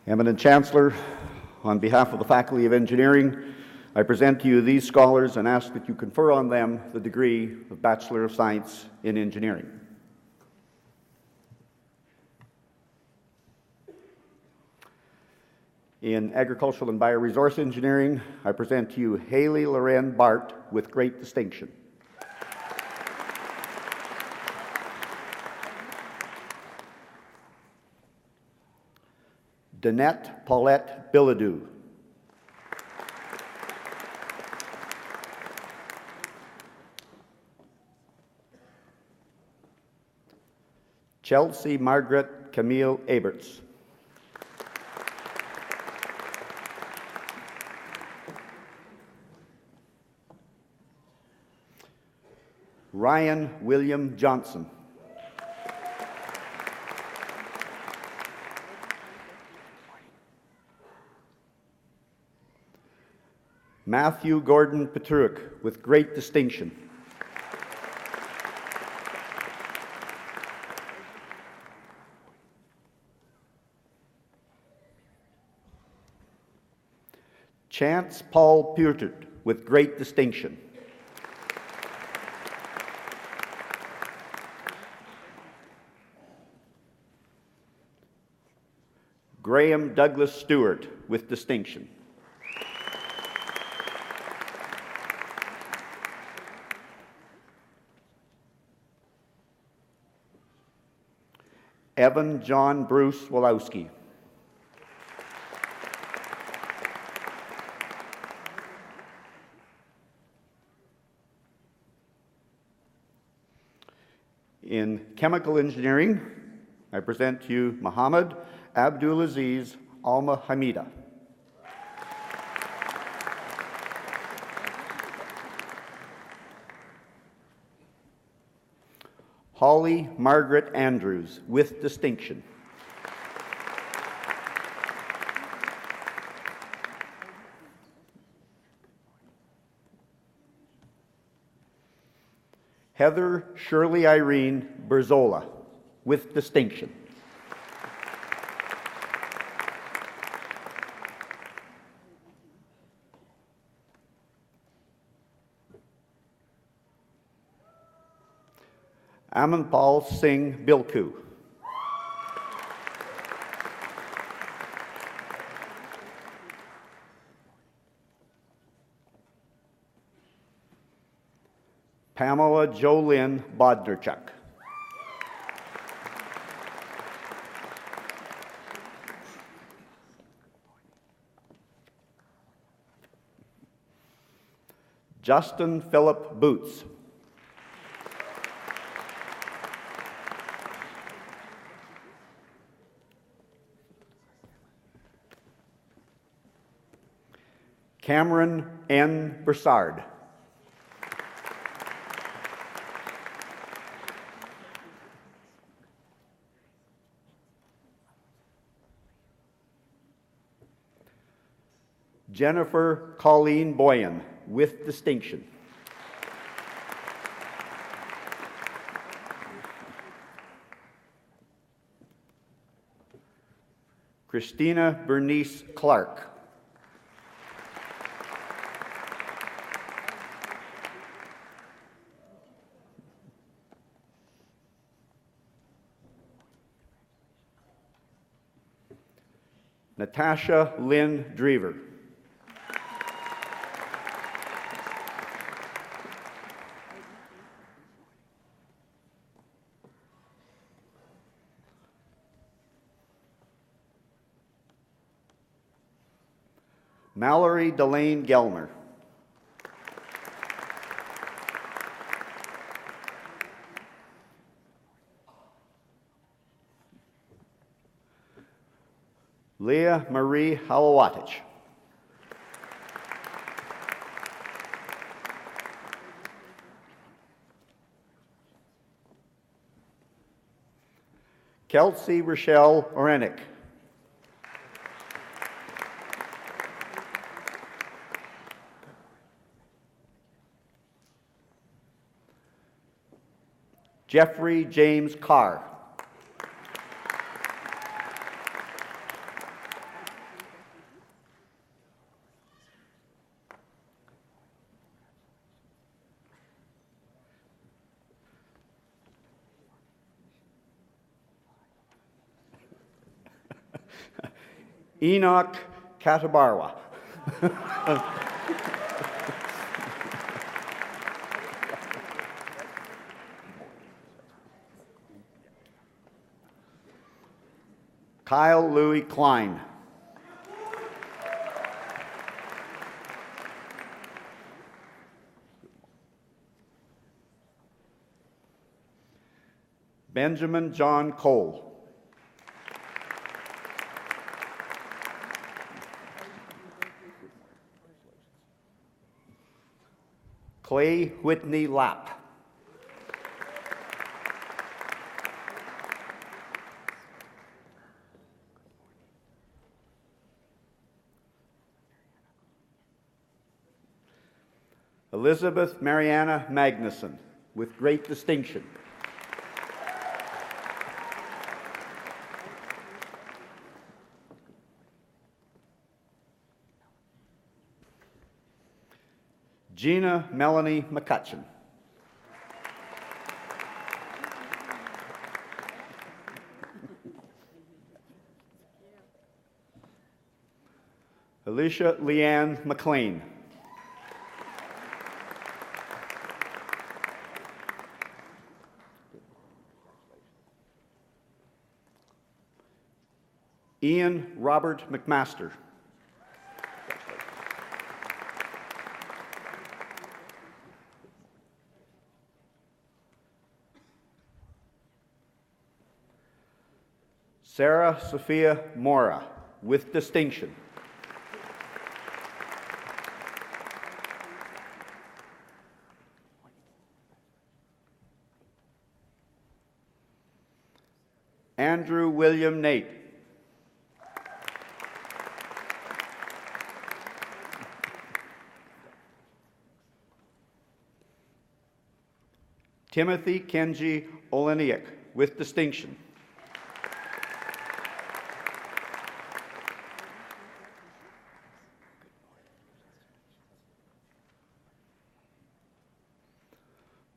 Eminent Chancellor, on behalf of the Faculty of Engineering, I present to you these scholars and ask that you confer on them the degree of Bachelor of Science in Engineering. In Agricultural and Bioresource Engineering, I present to you Haley Loren Bart with great distinction. Danette Paulette Bilodeau. Chelsea Margaret Camille Aberts. Ryan William Johnson. Matthew Gordon Petruk with great distinction. Chance Paul Purtert with great distinction. Graham Douglas Stewart with distinction. Evan John Bruce Wolowski. In chemical engineering, I present to you Muhammad Abdulaziz Alma Hamida. Holly Margaret Andrews with distinction. Heather Shirley Irene Berzola with distinction. Amanpal Singh Bilku. Pamela Jolynn Bodnerchuk. Justin Philip Boots. Cameron N. Broussard. Jennifer Colleen Boyan, with distinction. Christina Bernice Clark. Natasha Lynn Drever. Mallory Delane Gelmer. Leah Marie Halawatich. Kelsey Rochelle Orenick. Jeffrey James Carr. Enoch Katabarwa. Kyle Louis Klein. Benjamin John Cole. Clay Whitney Lapp. Elizabeth Mariana Magnuson, with great distinction. Gina Melanie McCutcheon. Alicia Leanne McLean. Ian Robert McMaster. Sarah Sophia Mora, with distinction. Andrew William Nate. Timothy Kenji Oleniak, with distinction.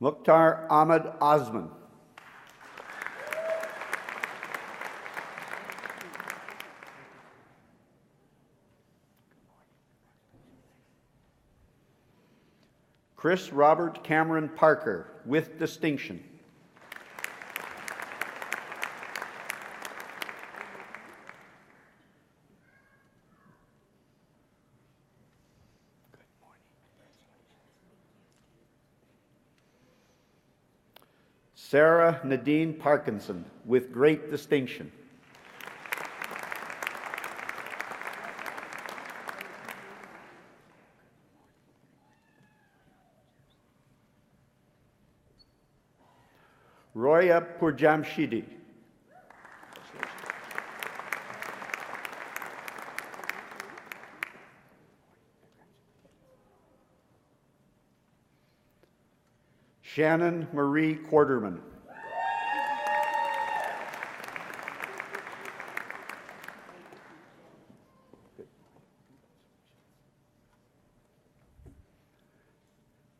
Mukhtar Ahmed Osman. Chris Robert Cameron Parker, with distinction. Sarah Nadine Parkinson, with great distinction. Roya Purjamshidi. Shannon Marie Quarterman.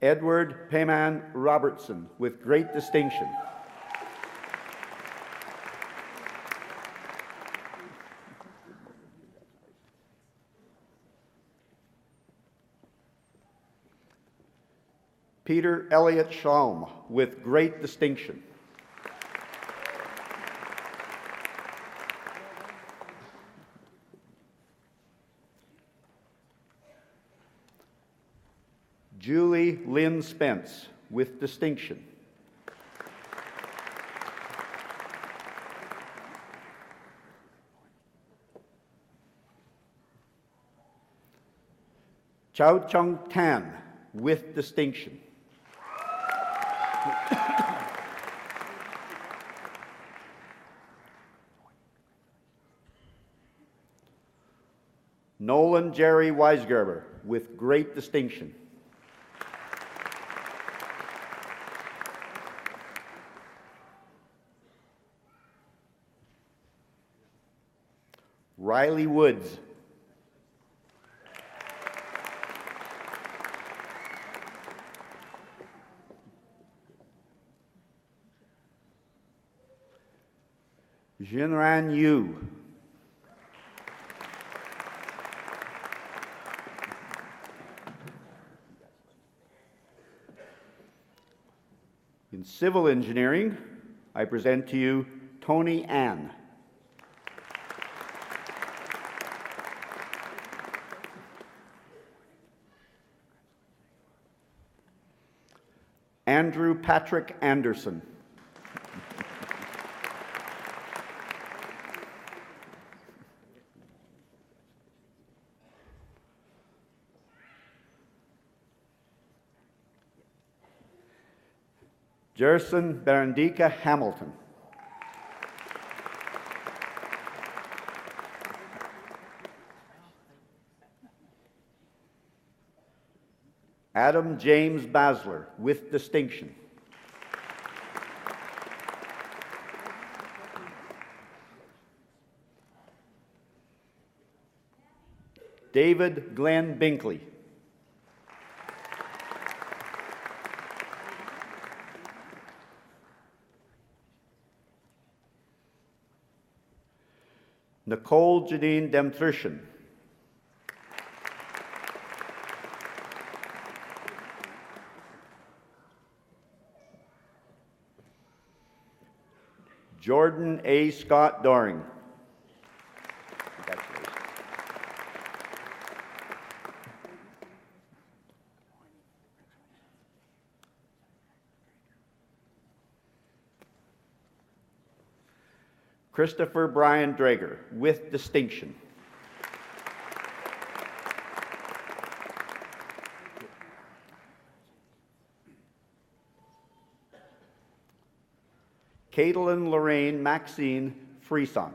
Edward Payman Robertson, with great distinction. Peter Elliott Schaum, with great distinction. Julie Lynn Spence, with distinction. Chao Chung Tan, with distinction. Nolan Jerry Weisgerber, with great distinction. Riley Woods. Jinran Yu. In civil engineering, I present to you Tony Ann. Andrew Patrick Anderson. Jerson Berendika Hamilton. Adam James Basler, with distinction. David Glenn Binkley. Nicole Janine Demtrishan. Jordan A. Scott Doring. Christopher Brian Drager, with distinction. Caitlin Lorraine Maxine Frieson.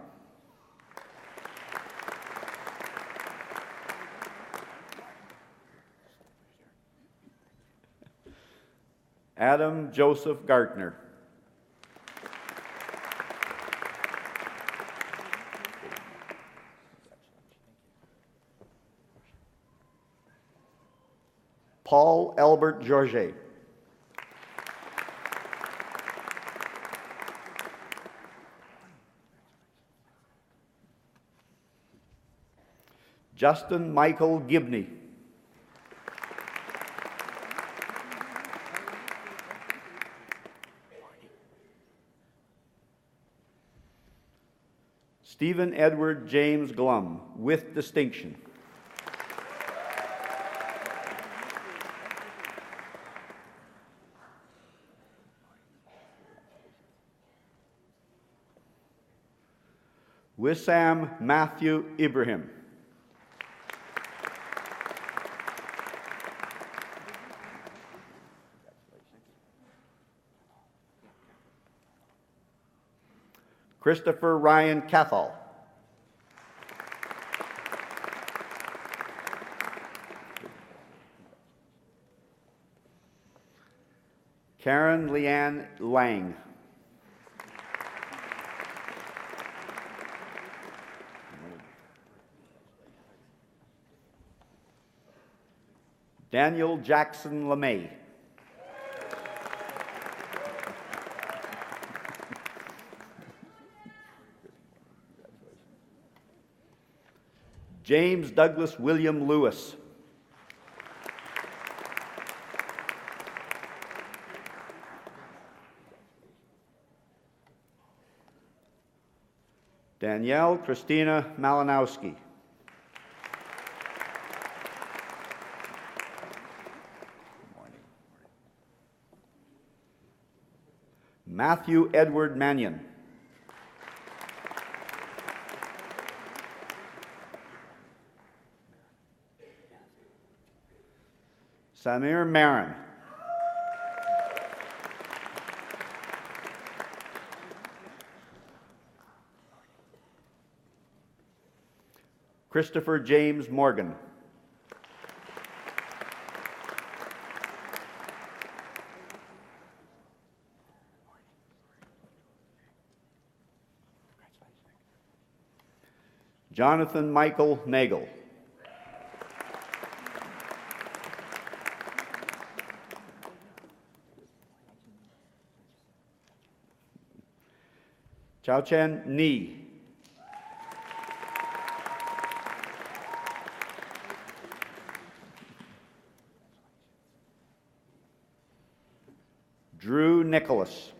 Adam Joseph Gartner. Paul Albert Georget. Justin Michael Gibney. Stephen Edward James Glum, with distinction. Wissam Matthew Ibrahim. Christopher Ryan Cathall. Karen Leanne Lang. Daniel Jackson LeMay. James Douglas William Lewis. Danielle Christina Malinowski. Matthew Edward Mannion. Samir Marin. Christopher James Morgan. Jonathan Michael Nagel. Chao Chen Ni. Drew Nicholas.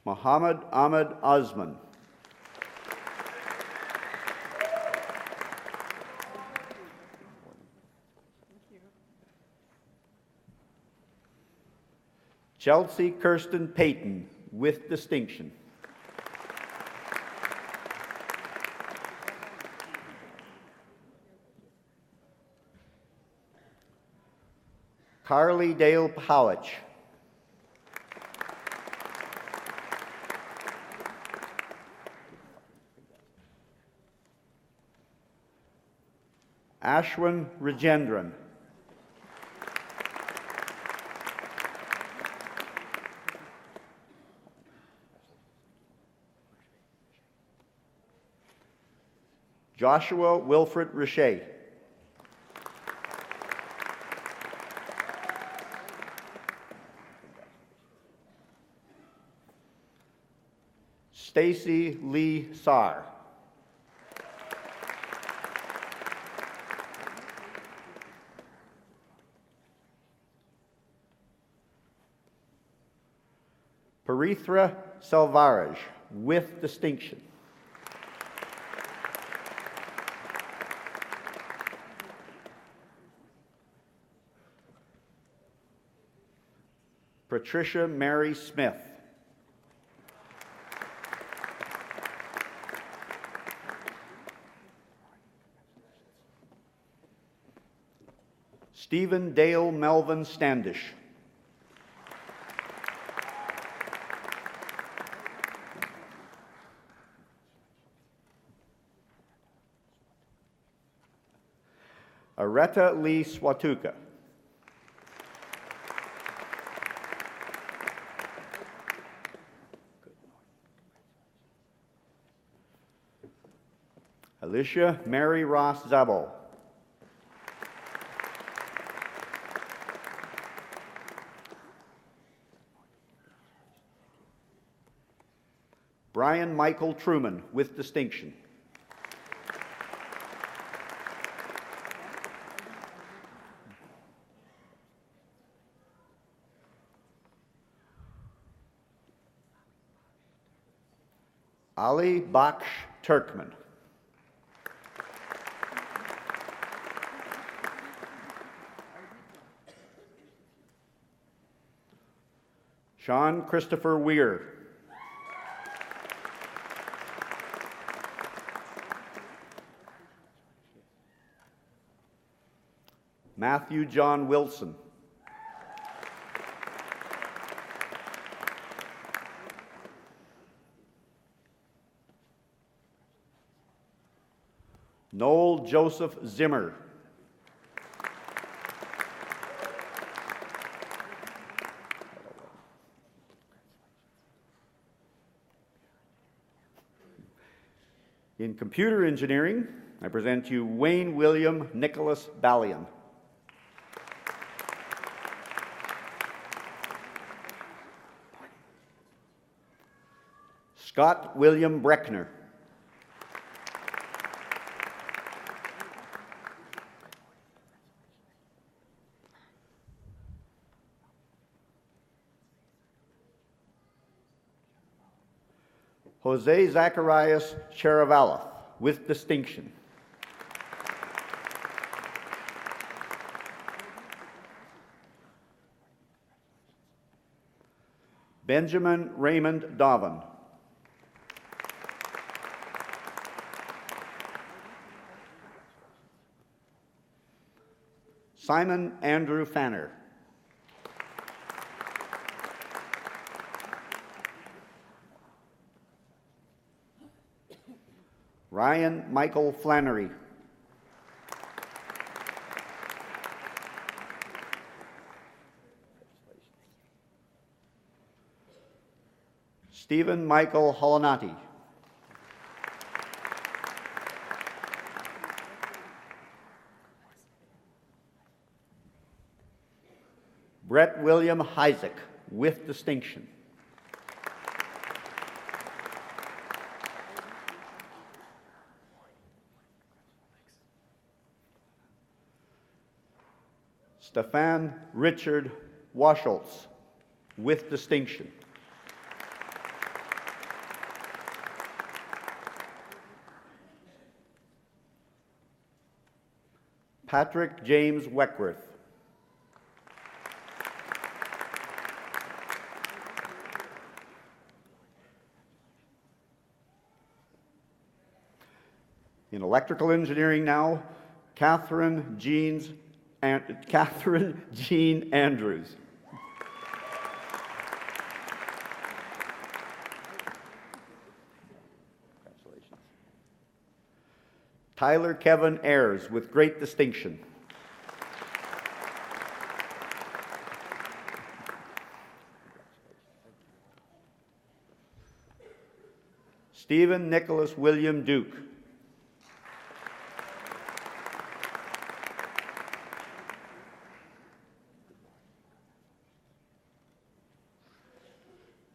Muhammad Ahmed Osman. Chelsea Kirsten Payton, with distinction. Carly Dale Powich. Ashwin Rajendran. Joshua Wilfred Richey. Stacy Lee Saar. Parithra Selvaraj, with distinction. Patricia Mary Smith. Stephen Dale Melvin Standish. Areta Lee Swatuka. Alicia Mary Ross Zabo. Brian Michael Truman, with distinction. Ali Baksh Turkman. Sean Christopher Weir. Matthew John Wilson. Noel Joseph Zimmer. In computer engineering, I present you Wayne William Nicholas Ballion. Scott William Breckner. Jose Zacharias Sharavalov, with distinction. Benjamin Raymond Dovan. Simon Andrew Fanner. Ryan Michael Flannery. Stephen Michael Holanati. Brett William Isaac, with distinction. Stefan Richard Waschholz, with distinction. Patrick James Weckworth. In electrical engineering now, Catherine Jean Andrews. Congratulations. Tyler Kevin Ayers, with great distinction. Stephen Nicholas William Duke.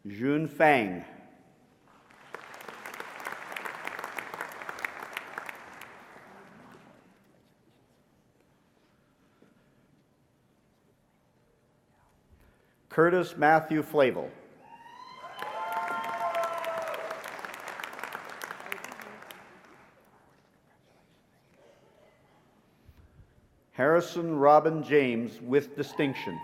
Jun Fang. Curtis Matthew Flavel. Harrison Robin James, with distinction.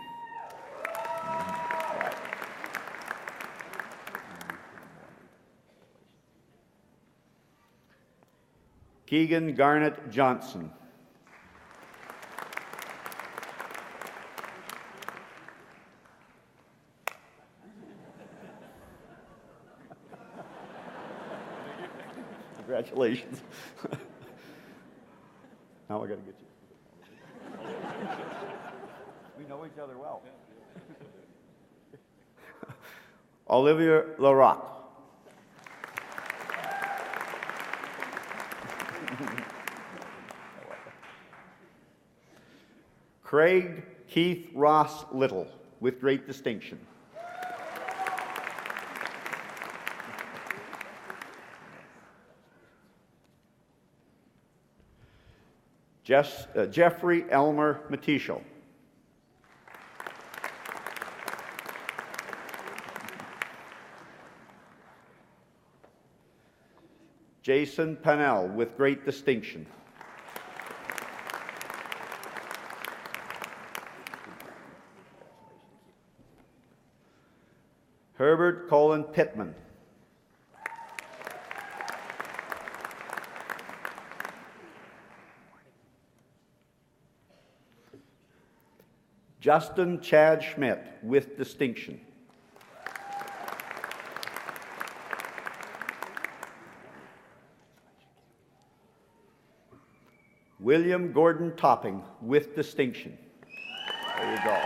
Keegan Garnett Johnson. Congratulations. Now I got to get you. We know each other well. Olivia Laroque. Craig Keith Ross Little, with great distinction. Jeffrey Elmer Matichel. Jason Pannell, with great distinction. Herbert Colin Pittman. Justin Chad Schmidt, with distinction. William Gordon Topping, with distinction. There you go.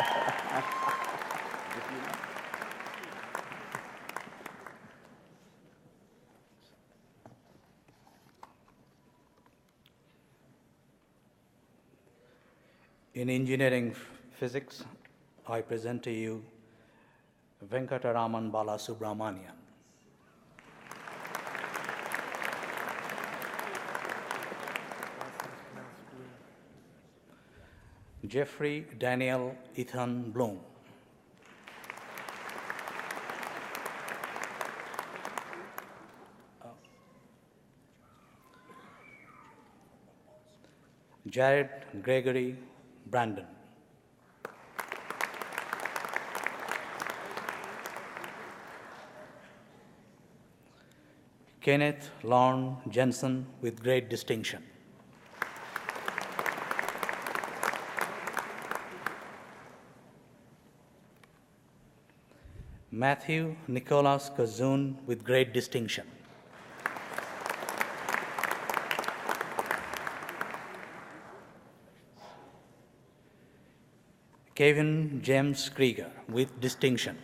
In engineering physics, I present to you Venkataraman Balasubramanian. Jeffrey Daniel Ethan Bloom. Jared Gregory Brandon. Kenneth Lorne Jensen, with great distinction. Matthew Nicholas Kazoon, with great distinction. Kevin James Krieger, with distinction.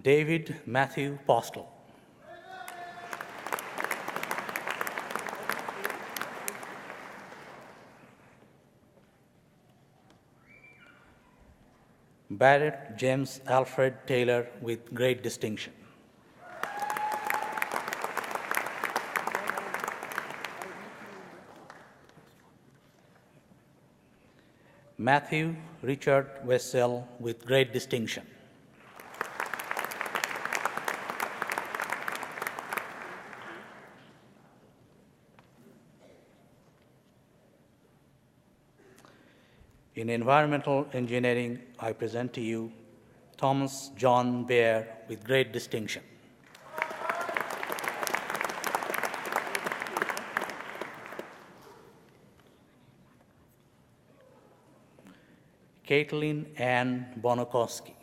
David Matthew Postle. Barrett James Alfred Taylor, with great distinction. Matthew Richard Wessel, with great distinction. In environmental engineering, I present to you Thomas John Baer, with great distinction. Caitlin Ann Bonakowski.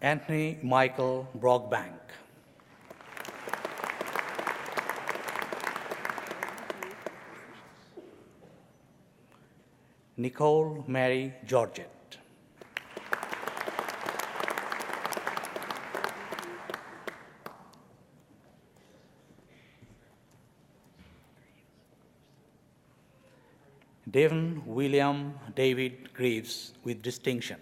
Anthony Michael Brockbank. Nicole Mary Georgette. Devon William David Greaves, with distinction.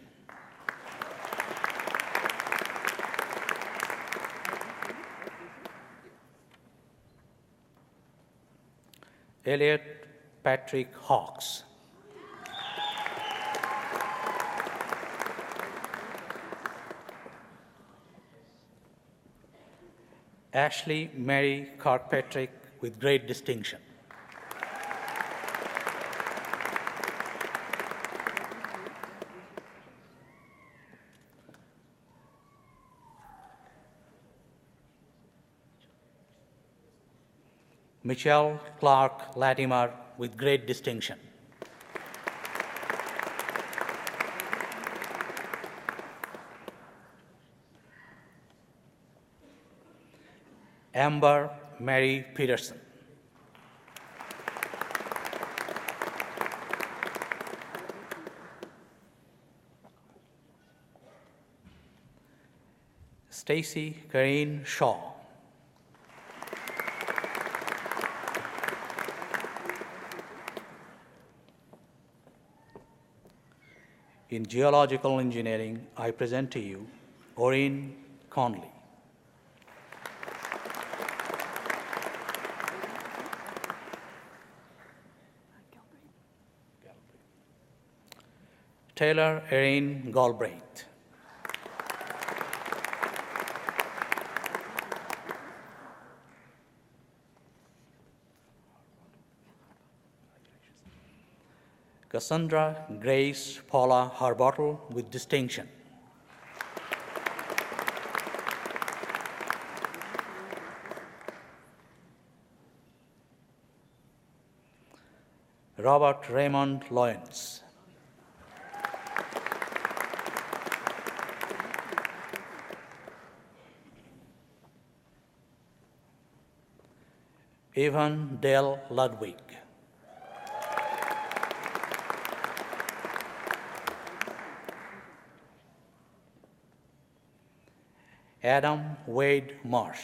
Elliot Patrick Hawks. Ashley Mary Kirkpatrick, with great distinction. Michelle Clark Latimer, with great distinction. Amber Mary Peterson. Stacy Karine Shaw. In geological engineering, I present to you Orrin Conley. Taylor Erin Galbraith. Cassandra Grace Paula Harbottle with distinction. Robert Raymond Loyens. Evan Dale Ludwig. Adam Wade Marsh.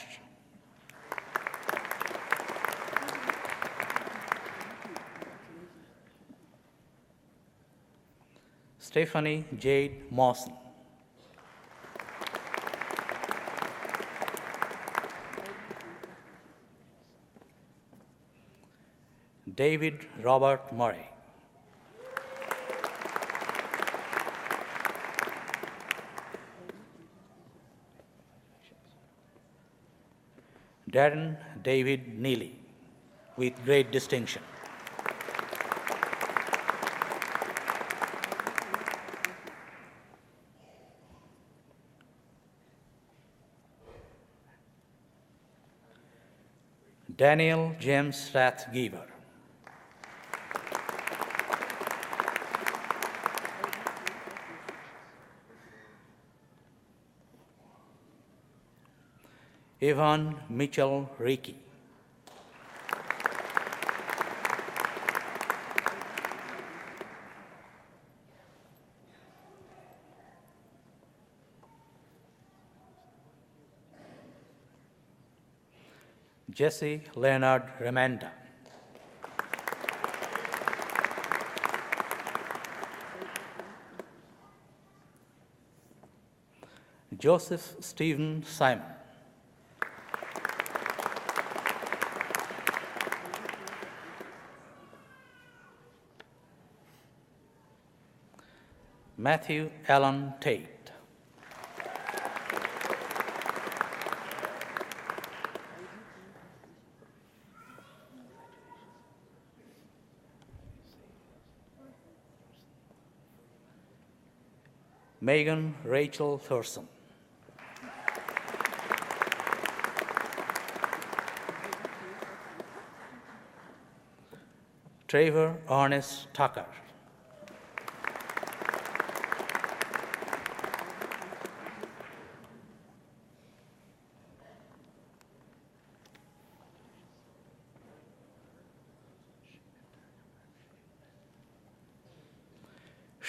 Stephanie Jade Mawson. David Robert Murray. Darren David Neely with great distinction. Daniel James Rathgeber. Yvonne Mitchell Ricky. Jesse Leonard Remenda. Joseph Stephen Simon. Matthew Allen Tate. Megan Rachel Thurston. Trevor Ernest Tucker.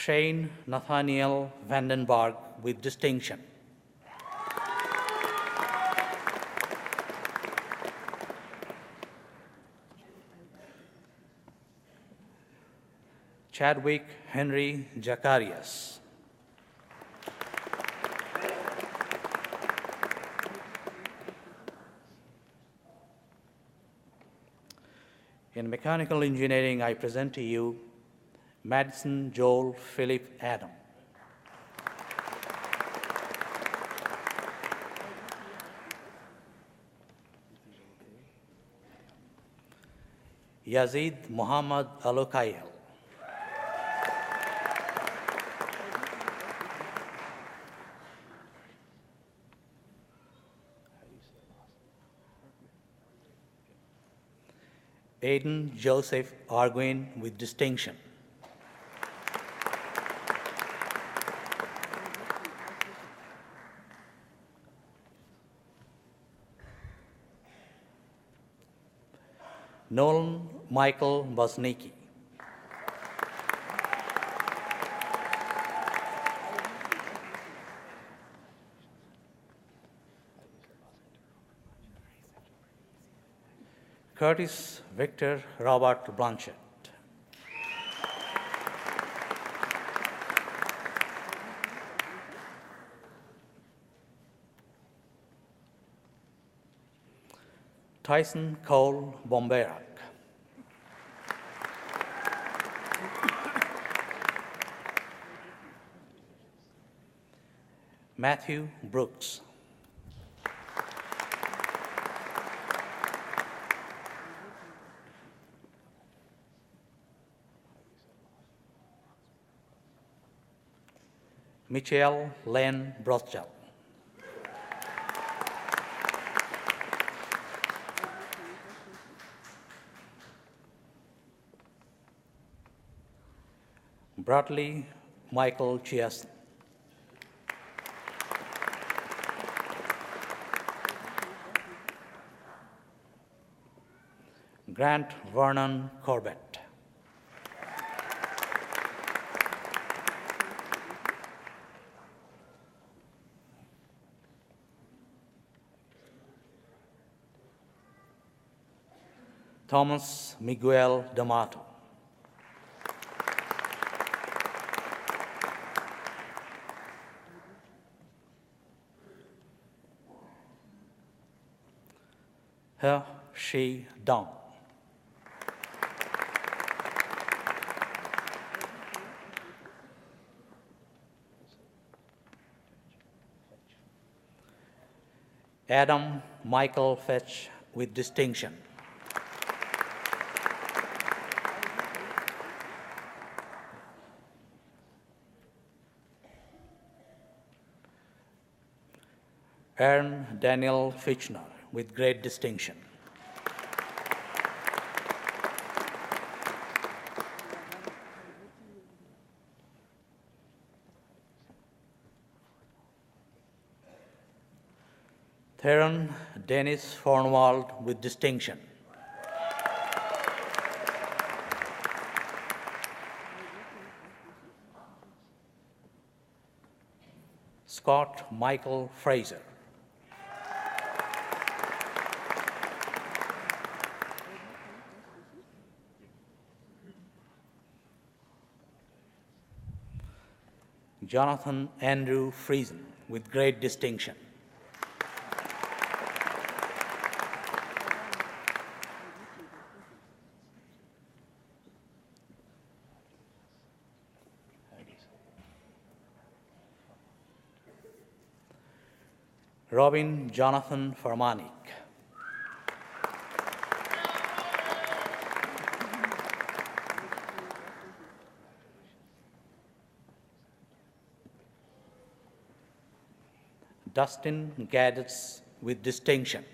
Shane Nathaniel Vandenberg with distinction. Chadwick Henry Jacarias. In mechanical engineering, I present to you Madison Joel Philip Adam. Yazid Muhammad Alokail. Aiden Joseph Arguin with distinction. Nolan Michael Bosnicki. Curtis Victor Robert Blanchett. Tyson Cole Bomberak. Matthew Brooks. Michael Lane Brothel. Bradley Michael Chiasson. Grant Vernon Corbett. Thomas Miguel D'Amato. He Shi Dong. Adam Michael Fetch with distinction. Aaron Daniel Fitchner with great distinction. Theron Dennis Fornwald with distinction. Scott Michael Fraser. Jonathan Andrew Friesen with great distinction. Robin Jonathan Farmanik. Dustin Gaddis with distinction.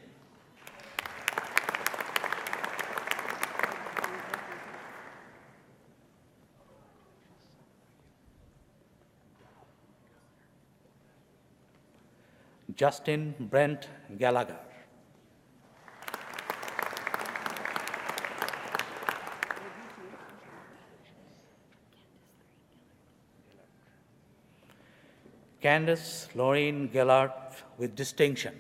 Justin Brent Gallagher. Candace Lorraine Gellert with distinction.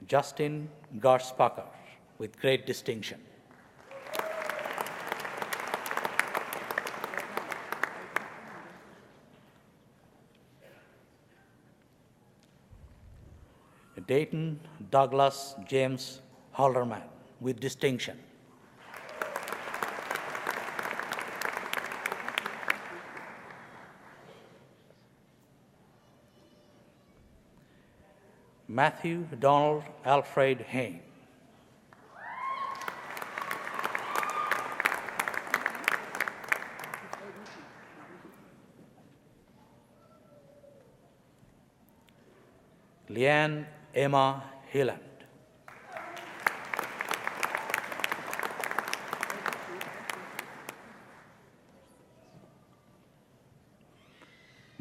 Justin Garspacher with great distinction. Dayton Douglas James Halderman with distinction. Matthew Donald Alfred Hain. Leanne Emma Hilland.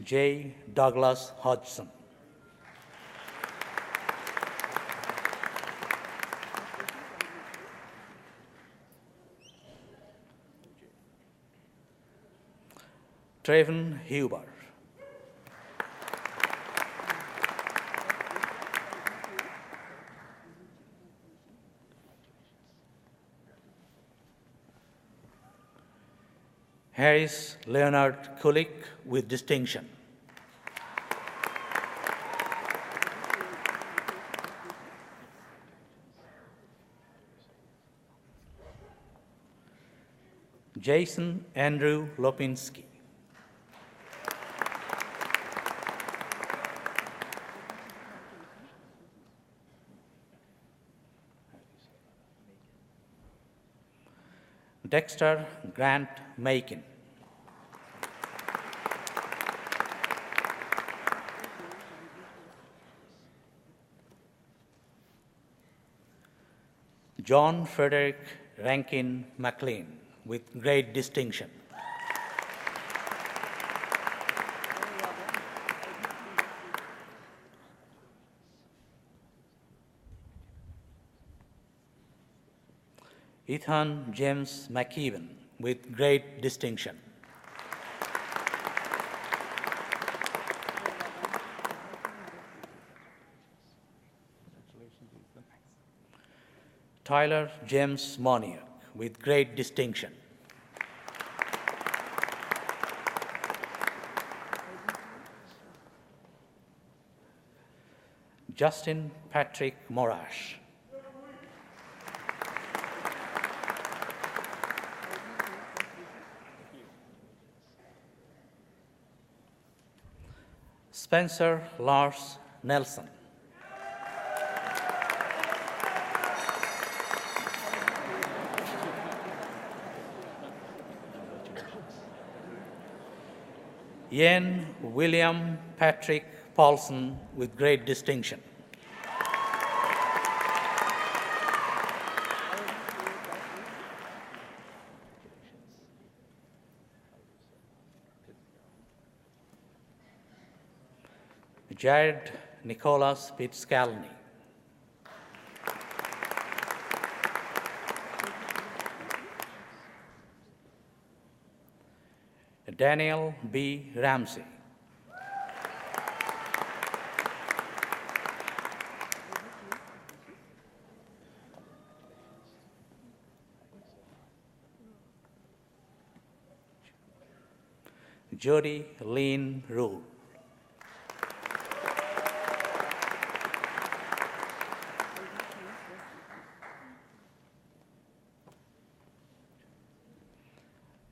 J. Douglas Hodgson. Trayvon Huber. Harris Leonard Kulik with distinction. Jason Andrew Lopinski. Dexter Grant Macon. John Frederick Rankin McLean, with great distinction. Ethan James McKeevan, with great distinction. Tyler James Moniak, with great distinction. Justin Patrick Morash. Spencer Lars Nelson. Ian William Patrick Paulson, with great distinction. Jared Nicholas Pitzcalny. Daniel B. Ramsey. Jody Lynn Rule.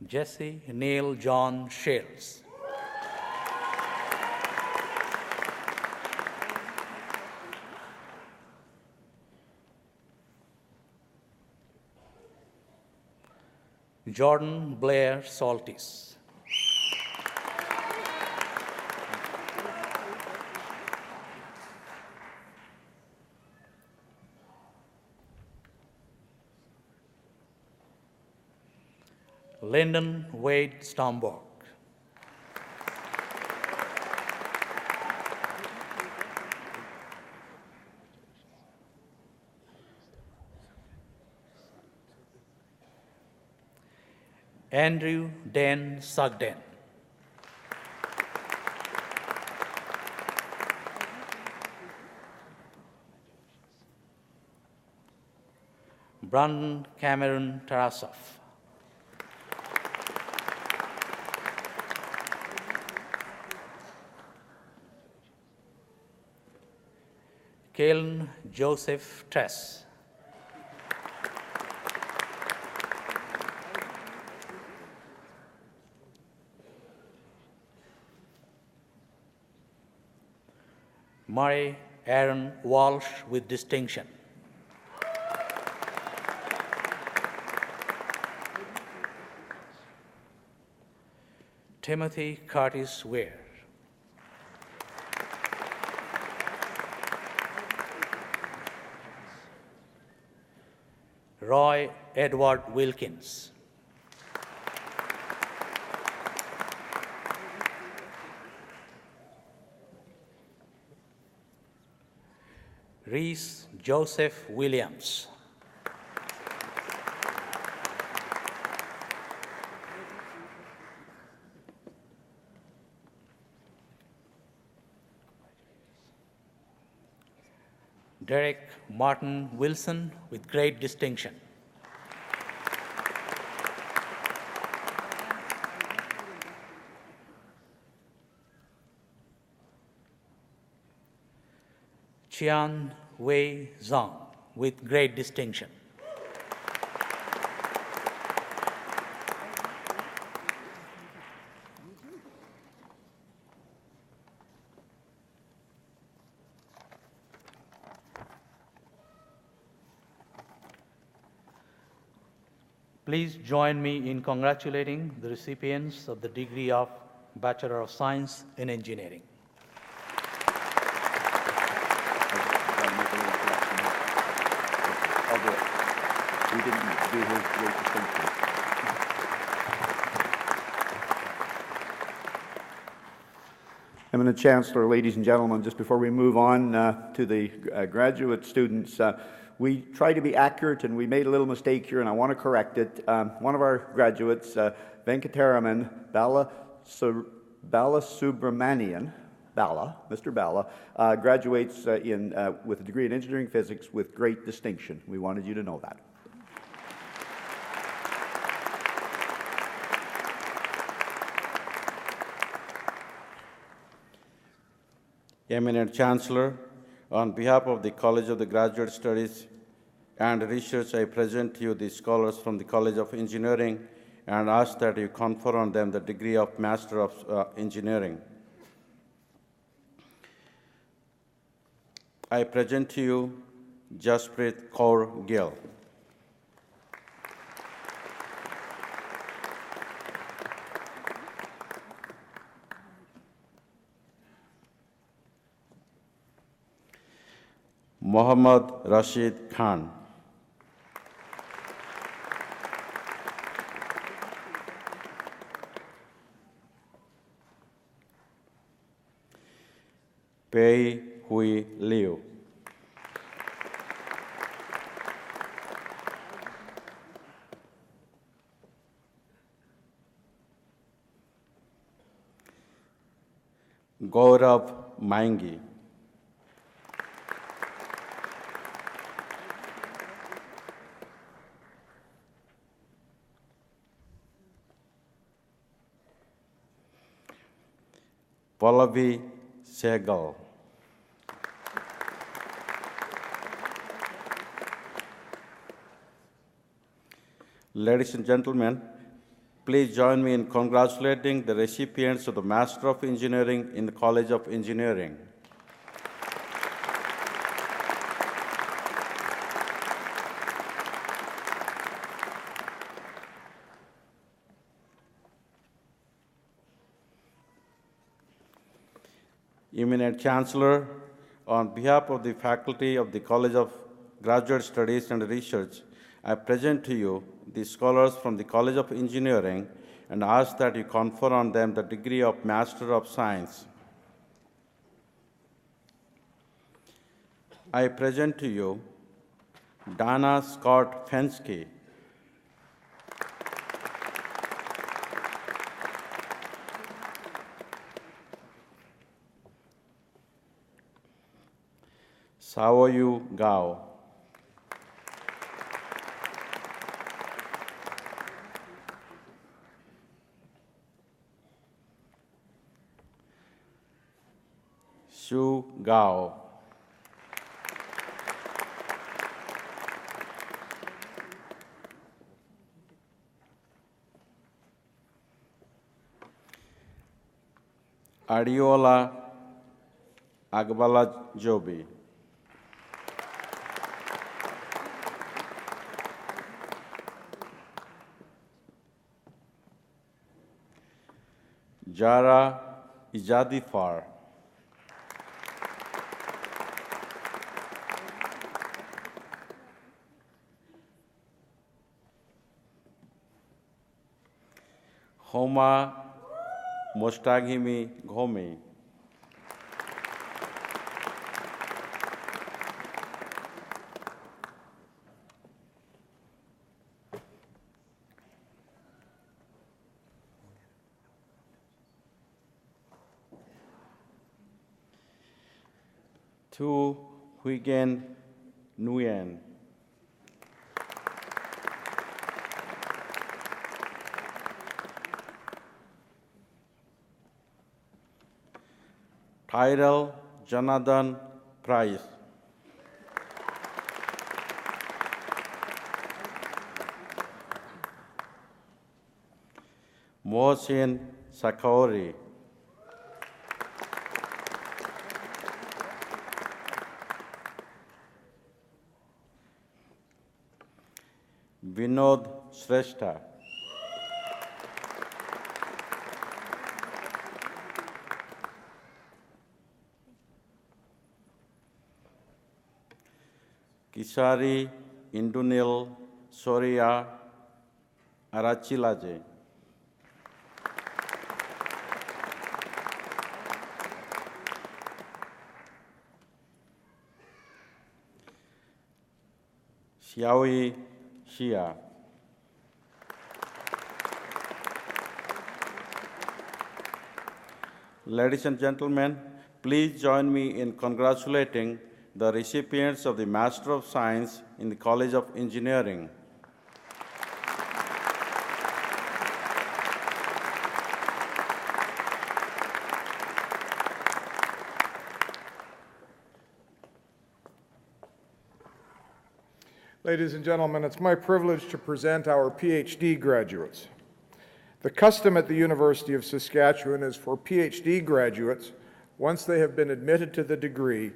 Jesse Neil John Shields. Jordan Blair Saltis. Lyndon Wade Stomborg. Andrew Dan Sugden. Brandon Cameron Tarasov. Kalen Joseph Tress. Murray Aaron Walsh, with distinction. Timothy Curtis Ware. Roy Edward Wilkins. Reese Joseph Williams. Derek Martin Wilson, with great distinction. Chian Wei Zhang, with great distinction. Please join me in congratulating the recipients of the degree of Bachelor of Science in Engineering. I'll do it. We didn't do his great distinction. Eminent Chancellor, ladies and gentlemen, just before we move on to the graduate students, we tried to be accurate and we made a little mistake here and I want to correct it. One of our graduates, Venkataraman Balasubramanian, Mr. Bala, graduates with a degree in engineering physics with great distinction. We wanted you to know that. Eminent Chancellor, on behalf of the College of the Graduate Studies and Research, I present to you the scholars from the College of Engineering and ask that you confer on them the degree of Master of Engineering. I present to you Jasprit Kaur Gill. Mohammad Rashid Khan. Pei Hui Liu. Gaurav Maingi. Pallavi Sehgal. Ladies and gentlemen, please join me in congratulating the recipients of the Master of Engineering in the College of Engineering. Eminent Chancellor, on behalf of the faculty of the College of Graduate Studies and Research, I present to you the scholars from the College of Engineering and ask that you confer on them the degree of Master of Science. I present to you Dana Scott Fensky. Saoyu Gao. Xu Gao. Adiola Agbala Jobi. Jara Ijadifar. Homa Mostaghimi Ghomi. Tu Huigen Nguyen. Tyrell Jonathan Price. Mohsin Sakaori. Vinod Shrestha. Kishari Indunil Soria Arachilaje. Xiaoi Xia. Ladies and gentlemen, please join me in congratulating the recipients of the Master of Science in the College of Engineering. Ladies and gentlemen, it's my privilege to present our PhD graduates. The custom at the University of Saskatchewan is for PhD graduates, once they have been admitted to the degree,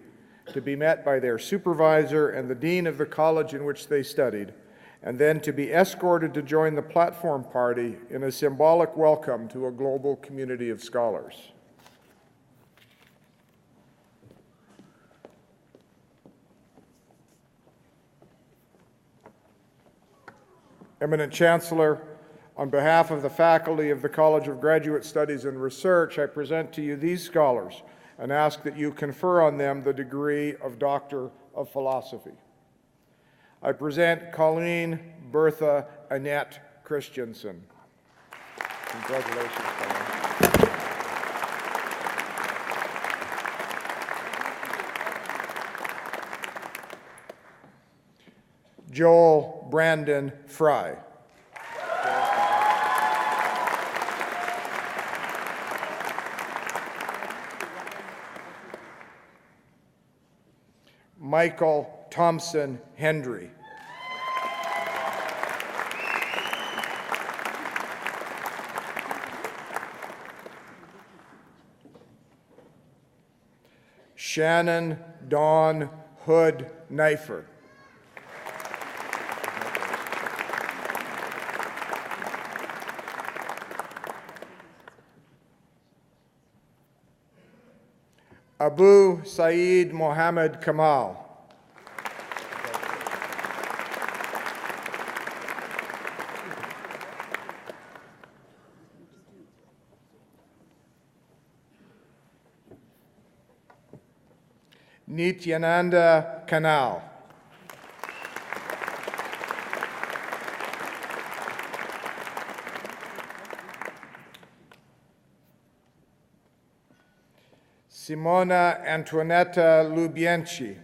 to be met by their supervisor and the dean of the college in which they studied, and then to be escorted to join the platform party in a symbolic welcome to a global community of scholars. Eminent Chancellor, on behalf of the faculty of the College of Graduate Studies and Research, I present to you these scholars and ask that you confer on them the degree of Doctor of Philosophy. I present Colleen Bertha Annette Christensen. Congratulations, Colleen. Joel Brandon Fry. Michael Thompson Hendry. Shannon Dawn Hood Knifer. Abu Saeed Mohammed Kamal. Nityananda Kanal. Simona Antoinetta Lubienchi.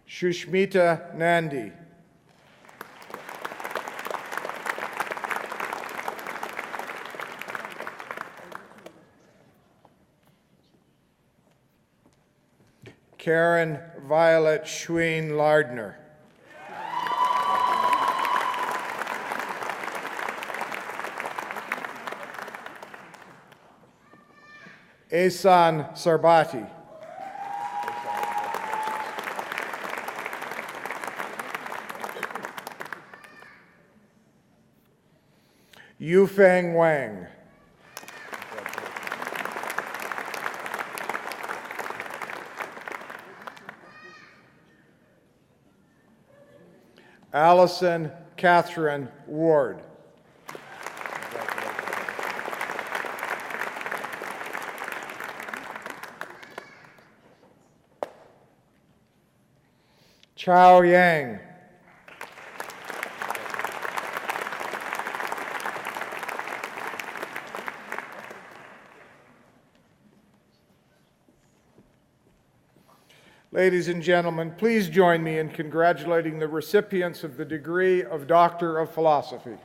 Shushmita Nandi. Karen Violet Schween Lardner. Ehsan Sarbati. Yufeng Wang. Allison Catherine Ward. Chao Yang. Ladies and gentlemen, please join me in congratulating the recipients of the degree of Doctor of Philosophy.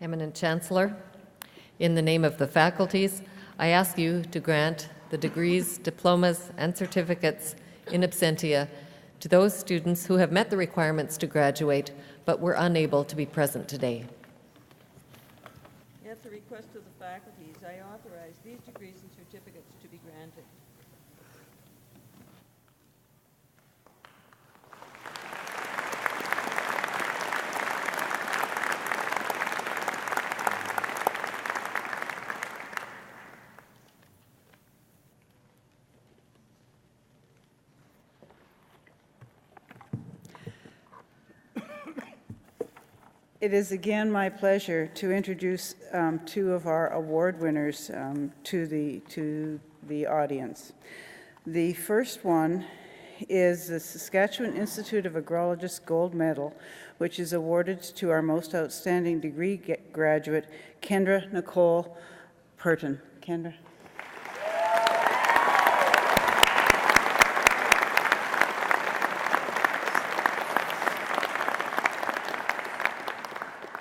Eminent Chancellor, in the name of the faculties, I ask you to grant the degrees, diplomas, and certificates in absentia to those students who have met the requirements to graduate but were unable to be present today. At the request of the faculties, I authorize these degrees and certificates to be granted. It is again my pleasure to introduce two of our award winners to the audience. The first one is the Saskatchewan Institute of Agrologists Gold Medal, which is awarded to our most outstanding degree graduate, Kendra Nicole Purton. Kendra.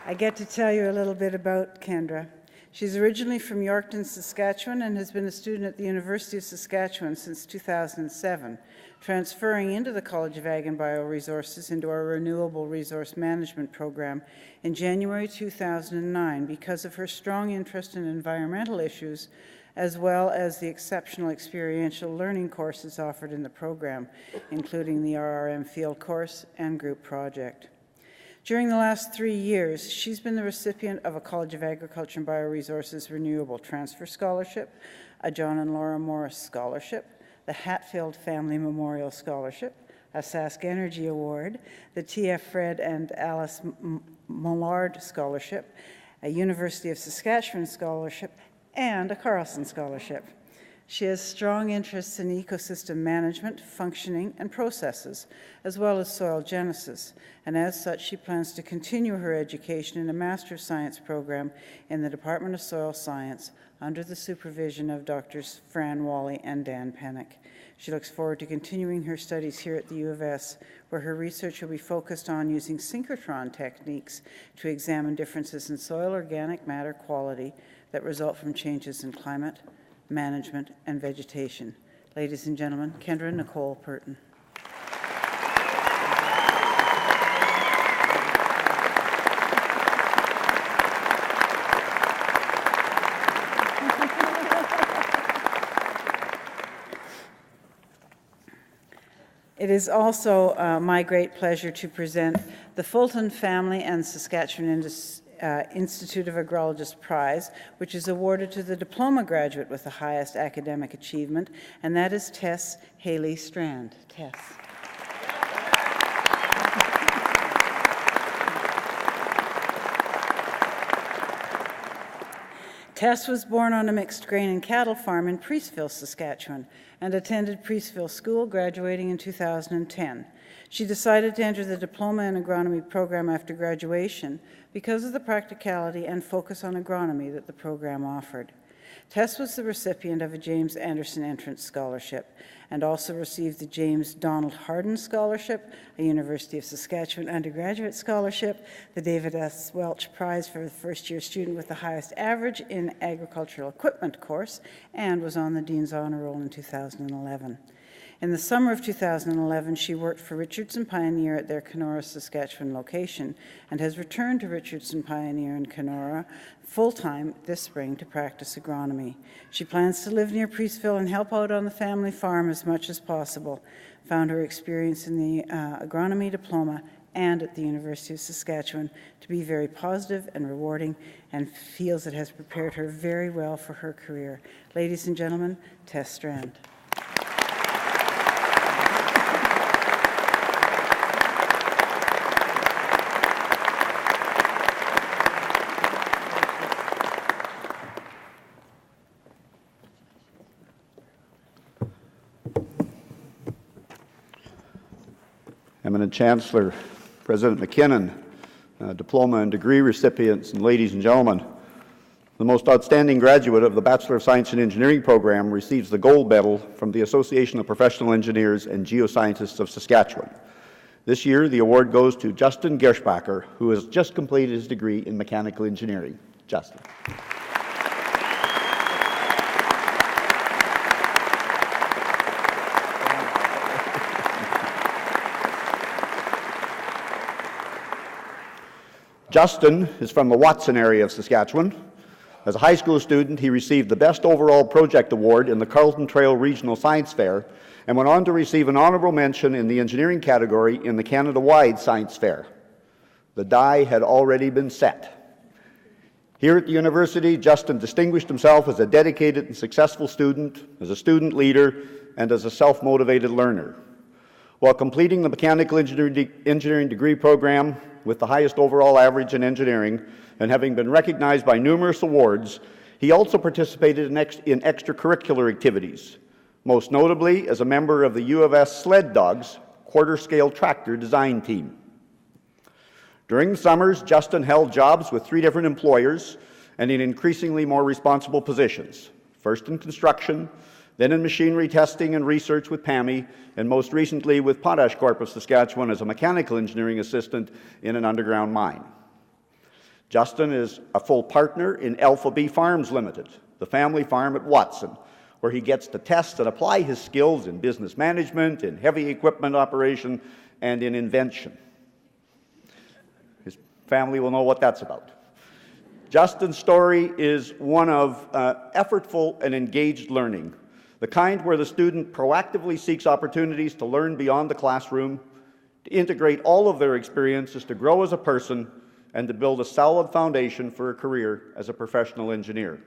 I get to tell you a little bit about Kendra. She's originally from Yorkton, Saskatchewan, and has been a student at the University of Saskatchewan since 2007, transferring into the College of Ag and Bioresources into our Renewable Resource Management program in January 2009 because of her strong interest in environmental issues, as well as the exceptional experiential learning courses offered in the program, including the RRM field course and group project. During the last 3 years, she's been the recipient of a College of Agriculture and Bioresources Renewable Transfer Scholarship, a John and Laura Morris Scholarship, the Hatfield Family Memorial Scholarship, a Sask Energy Award, the T.F. Fred and Alice Millard Scholarship, a University of Saskatchewan Scholarship, and a Carlson Scholarship. She has strong interests in ecosystem management, functioning, and processes, as well as soil genesis, and as such, she plans to continue her education in a Master of Science program in the Department of Soil Science under the supervision of Drs. Fran Wally and Dan Pennock. She looks forward to continuing her studies here at the U of S, where her research will be focused on using synchrotron techniques to examine differences in soil organic matter quality that result from changes in climate, management, and vegetation. Ladies and gentlemen, Kendra Nicole Purton. It is also my great pleasure to present the Fulton Family and Saskatchewan Institute of Agrologists Prize, which is awarded to the diploma graduate with the highest academic achievement, and that is Tess Haley Strand. Tess. Tess was born on a mixed grain and cattle farm in Priestville, Saskatchewan, and attended Priestville School, graduating in 2010. She decided to enter the Diploma in Agronomy program after graduation because of the practicality and focus on agronomy that the program offered. Tess was the recipient of a James Anderson Entrance Scholarship and also received the James Donald Hardin Scholarship, a University of Saskatchewan undergraduate scholarship, the David S. Welch Prize for the first-year student with the highest average in agricultural equipment course, and was on the Dean's Honor Roll in 2011. In the summer of 2011, she worked for Richardson Pioneer at their Kenora, Saskatchewan location and has returned to Richardson Pioneer in Kenora full-time this spring to practice agronomy. She plans to live near Priestville and help out on the family farm as much as possible. Found her experience in the agronomy diploma and at the University of Saskatchewan to be very positive and rewarding, and feels it has prepared her very well for her career. Ladies and gentlemen, Tess Strand. Eminent Chancellor, President McKinnon, diploma and degree recipients, and ladies and gentlemen, the most outstanding graduate of the Bachelor of Science in Engineering program receives the gold medal from the Association of Professional Engineers and Geoscientists of Saskatchewan. This year, the award goes to Justin Gershbacher, who has just completed his degree in mechanical engineering. Justin. Justin is from the Watson area of Saskatchewan. As a high school student, he received the Best Overall Project Award in the Carleton Trail Regional Science Fair and went on to receive an honorable mention in the engineering category in the Canada-wide Science Fair. The die had already been set. Here at the university, Justin distinguished himself as a dedicated and successful student, as a student leader, and as a self-motivated learner. While completing the mechanical engineering degree program with the highest overall average in engineering and having been recognized by numerous awards, he also participated in extracurricular activities, most notably as a member of the U of S Sled Dogs quarter-scale tractor design team. During the summers, Justin held jobs with 3 different employers and in increasingly more responsible positions, first in construction, then in machinery testing and research with PAMI, and most recently with Potash Corp of Saskatchewan as a mechanical engineering assistant in an underground mine. Justin is a full partner in Alpha B Farms Limited, the family farm at Watson, where he gets to test and apply his skills in business management, in heavy equipment operation, and in invention. His family will know what that's about. Justin's story is one of effortful and engaged learning, the kind where the student proactively seeks opportunities to learn beyond the classroom, to integrate all of their experiences to grow as a person, and to build a solid foundation for a career as a professional engineer.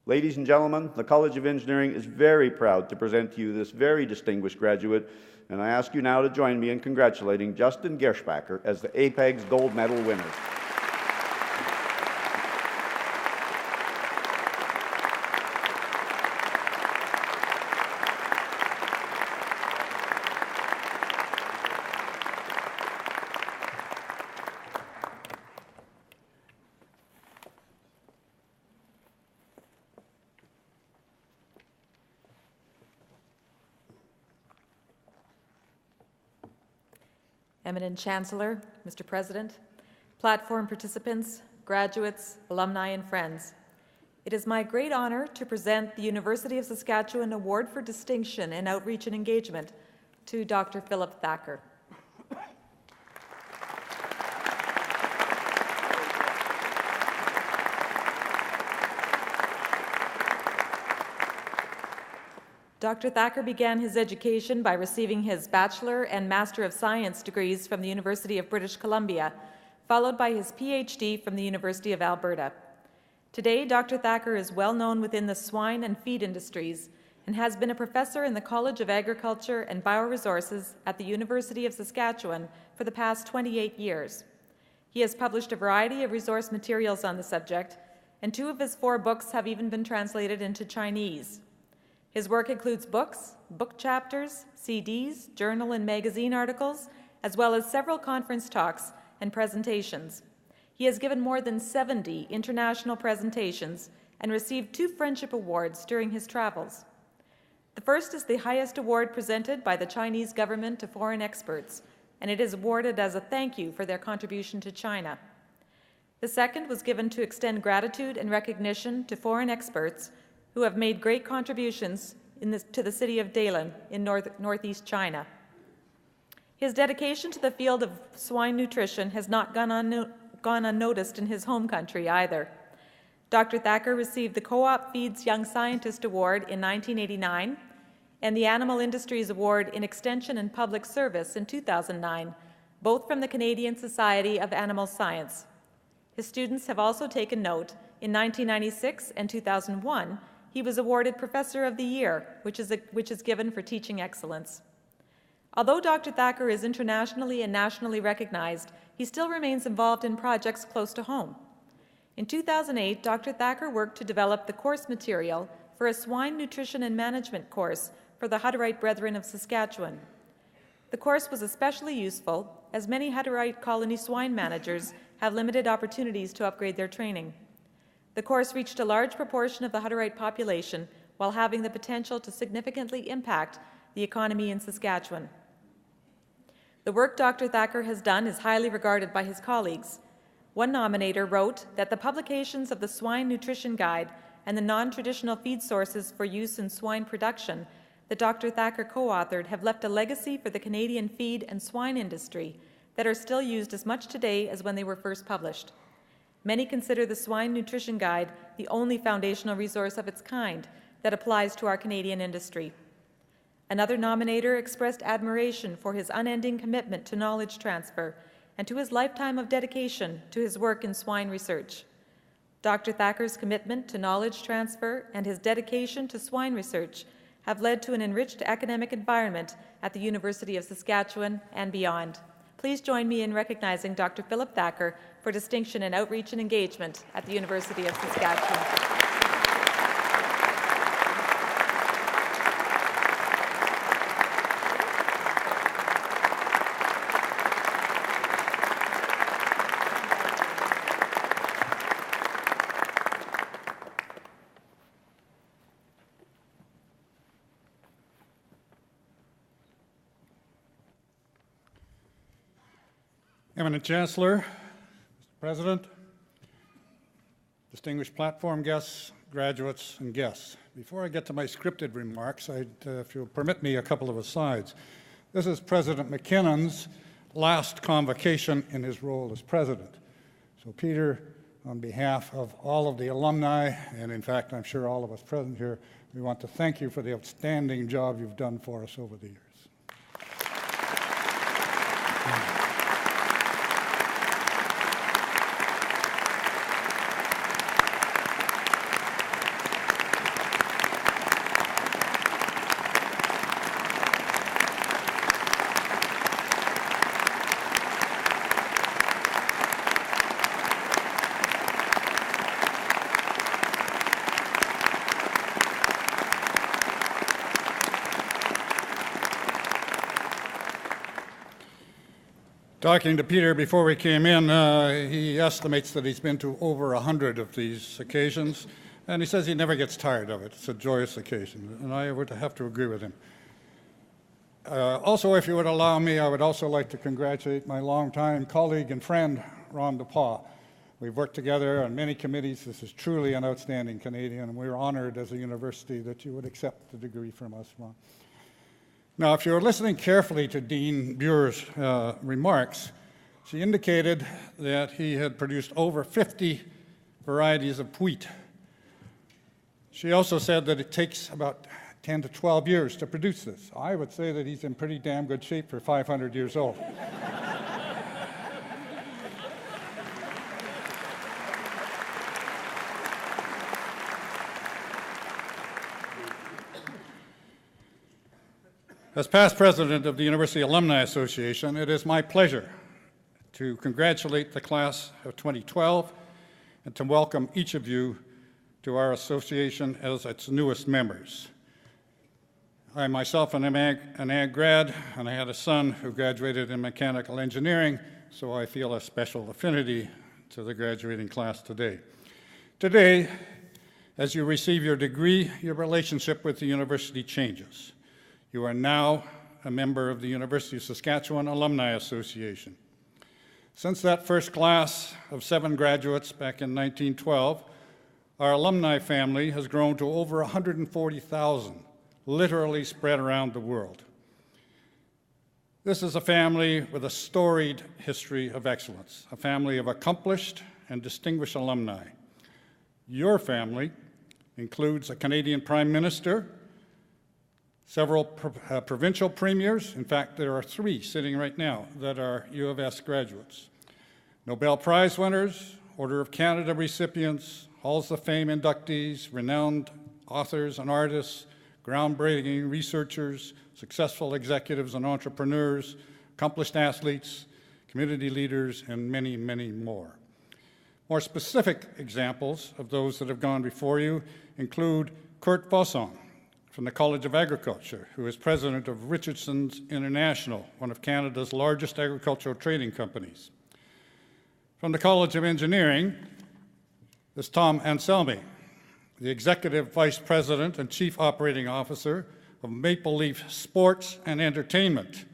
Ladies and gentlemen, the College of Engineering is very proud to present to you this very distinguished graduate, and I ask you now to join me in congratulating Justin Gershbacher as the APEG's Gold Medal winner. Eminent Chancellor, Mr. President, platform participants, graduates, alumni, and friends. It is my great honor to present the University of Saskatchewan Award for Distinction in Outreach and Engagement to Dr. Philip Thacker. Dr. Thacker began his education by receiving his Bachelor and Master of Science degrees from the University of British Columbia, followed by his PhD from the University of Alberta. Today, Dr. Thacker is well known within the swine and feed industries and has been a professor in the College of Agriculture and Bioresources at the University of Saskatchewan for the past 28 years. He has published a variety of resource materials on the subject, and 2 of his 4 books have even been translated into Chinese. His work includes books, book chapters, CDs, journal and magazine articles, as well as several conference talks and presentations. He has given more than 70 international presentations and received 2 Friendship Awards during his travels. The first is the highest award presented by the Chinese government to foreign experts, and it is awarded as a thank you for their contribution to China. The second was given to extend gratitude and recognition to foreign experts who have made great contributions to the city of Dalian in northeast China. His dedication to the field of swine nutrition has not gone unnoticed in his home country either. Dr. Thacker received the Co-op Feeds Young Scientist Award in 1989 and the Animal Industries Award in Extension and Public Service in 2009, both from the Canadian Society of Animal Science. His students have also taken note. In 1996 and 2001, he was awarded Professor of the Year, which is given for teaching excellence. Although Dr. Thacker is internationally and nationally recognized, he still remains involved in projects close to home. In 2008, Dr. Thacker worked to develop the course material for a swine nutrition and management course for the Hutterite Brethren of Saskatchewan. The course was especially useful, as many Hutterite colony swine managers have limited opportunities to upgrade their training. The course reached a large proportion of the Hutterite population while having the potential to significantly impact the economy in Saskatchewan. The work Dr. Thacker has done is highly regarded by his colleagues. One nominator wrote that the publications of the Swine Nutrition Guide and the non-traditional feed sources for use in swine production that Dr. Thacker co-authored have left a legacy for the Canadian feed and swine industry that are still used as much today as when they were first published. Many consider the Swine Nutrition Guide the only foundational resource of its kind that applies to our Canadian industry. Another nominator expressed admiration for his unending commitment to knowledge transfer and to his lifetime of dedication to his work in swine research. Dr. Thacker's commitment to knowledge transfer and his dedication to swine research have led to an enriched academic environment at the University of Saskatchewan and beyond. Please join me in recognizing Dr. Philip Thacker for distinction in outreach and engagement at the University of Saskatchewan. Eminent Chancellor, Mr. President, distinguished platform guests, graduates, and guests. Before I get to my scripted remarks, if you'll permit me a couple of asides. This is President McKinnon's last convocation in his role as president. So Peter, on behalf of all of the alumni, and in fact I'm sure all of us present here, we want to thank you for the outstanding job you've done for us over the years. Talking to Peter before we came in, he estimates that he's been to over 100 of these occasions, and he says he never gets tired of it. It's a joyous occasion, and I would have to agree with him. Also, if you would allow me, I would also like to congratulate my longtime colleague and friend, Ron DePauw. We've worked together on many committees. This is truly an outstanding Canadian, and we're honored as a university that you would accept the degree from us, Ron. Now, if you were listening carefully to Dean Bure's remarks, she indicated that he had produced over 50 varieties of wheat. She also said that it takes about 10 to 12 years to produce this. I would say that he's in pretty damn good shape for 500 years old. As past president of the University Alumni Association, it is my pleasure to congratulate the class of 2012 and to welcome each of you to our association as its newest members. I myself am an ag grad, and I had a son who graduated in mechanical engineering, so I feel a special affinity to the graduating class today. Today, as you receive your degree, your relationship with the university changes. You are now a member of the University of Saskatchewan Alumni Association. Since that first class of 7 graduates back in 1912, our alumni family has grown to over 140,000, literally spread around the world. This is a family with a storied history of excellence, a family of accomplished and distinguished alumni. Your family includes a Canadian Prime Minister, several provincial premiers. In fact, there are 3 sitting right now that are U of S graduates. Nobel Prize winners, Order of Canada recipients, Halls of Fame inductees, renowned authors and artists, groundbreaking researchers, successful executives and entrepreneurs, accomplished athletes, community leaders, and many, many more. More specific examples of those that have gone before you include Kurt Bosson, from the College of Agriculture, who is president of Richardson's International, one of Canada's largest agricultural trading companies. From the College of Engineering is Tom Anselmi, the executive vice president and chief operating officer of Maple Leaf Sports and Entertainment.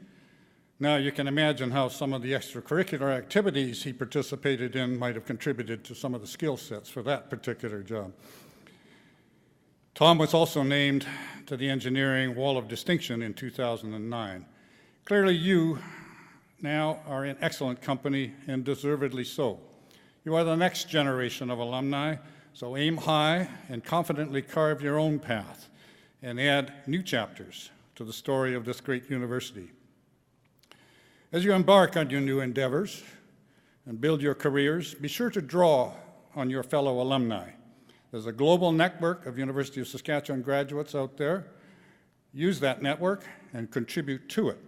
Now you can imagine how some of the extracurricular activities he participated in might have contributed to some of the skill sets for that particular job. Tom was also named to the Engineering Wall of Distinction in 2009. Clearly you now are in excellent company, and deservedly so. You are the next generation of alumni, so aim high and confidently carve your own path and add new chapters to the story of this great university. As you embark on your new endeavors and build your careers, be sure to draw on your fellow alumni. There's a global network of University of Saskatchewan graduates out there. Use that network and contribute to it.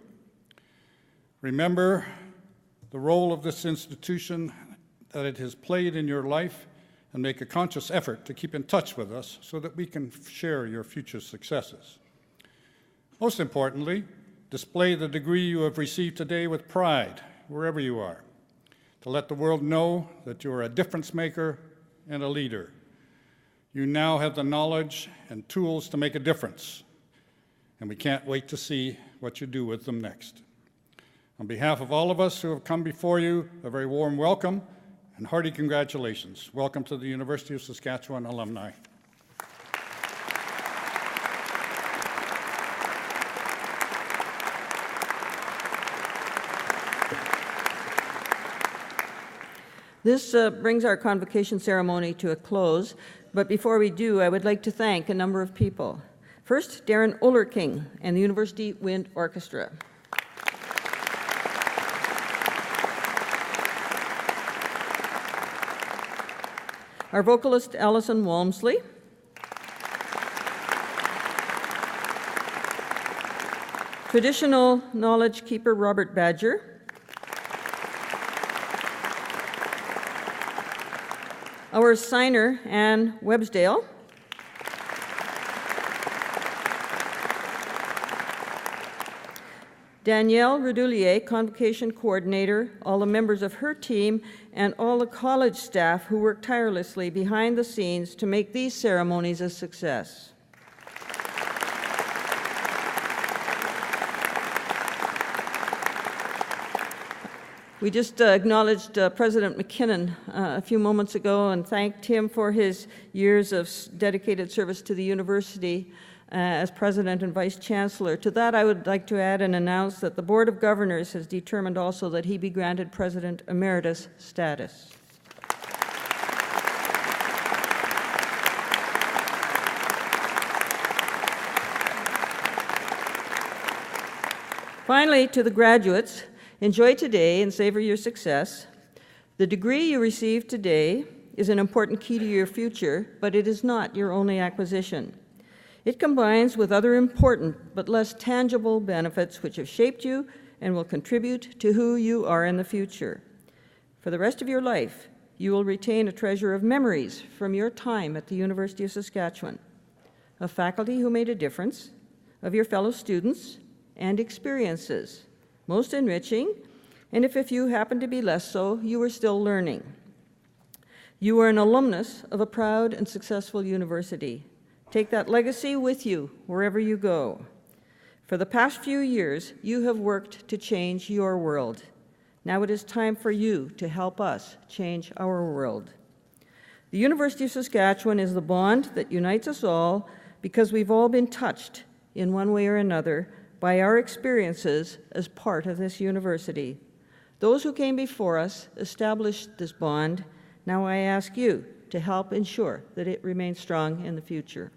Remember the role of this institution that it has played in your life, and make a conscious effort to keep in touch with us so that we can share your future successes. Most importantly, display the degree you have received today with pride, wherever you are, to let the world know that you are a difference maker and a leader. You now have the knowledge and tools to make a difference, and we can't wait to see what you do with them next. On behalf of all of us who have come before you, a very warm welcome and hearty congratulations. Welcome to the University of Saskatchewan alumni. This brings our convocation ceremony to a close, but before we do, I would like to thank a number of people. First, Darren Ullerking and the University Wind Orchestra. Our vocalist, Alison Walmsley. Traditional knowledge keeper, Robert Badger. Our signer, Anne Websdale. Danielle Redoulier, Convocation Coordinator, all the members of her team, and all the college staff who work tirelessly behind the scenes to make these ceremonies a success. We just acknowledged President McKinnon a few moments ago and thanked him for his years of dedicated service to the university as President and Vice Chancellor. To that, I would like to add and announce that the Board of Governors has determined also that he be granted President Emeritus status. Finally, to the graduates, enjoy today and savor your success. The degree you receive today is an important key to your future, but it is not your only acquisition. It combines with other important but less tangible benefits which have shaped you and will contribute to who you are in the future. For the rest of your life, you will retain a treasure of memories from your time at the University of Saskatchewan, of faculty who made a difference, of your fellow students, and experiences, most enriching, and if a few happen to be less so, you are still learning. You are an alumnus of a proud and successful university. Take that legacy with you wherever you go. For the past few years, you have worked to change your world. Now it is time for you to help us change our world. The University of Saskatchewan is the bond that unites us all because we've all been touched in one way or another by our experiences as part of this university. Those who came before us established this bond. Now I ask you to help ensure that it remains strong in the future.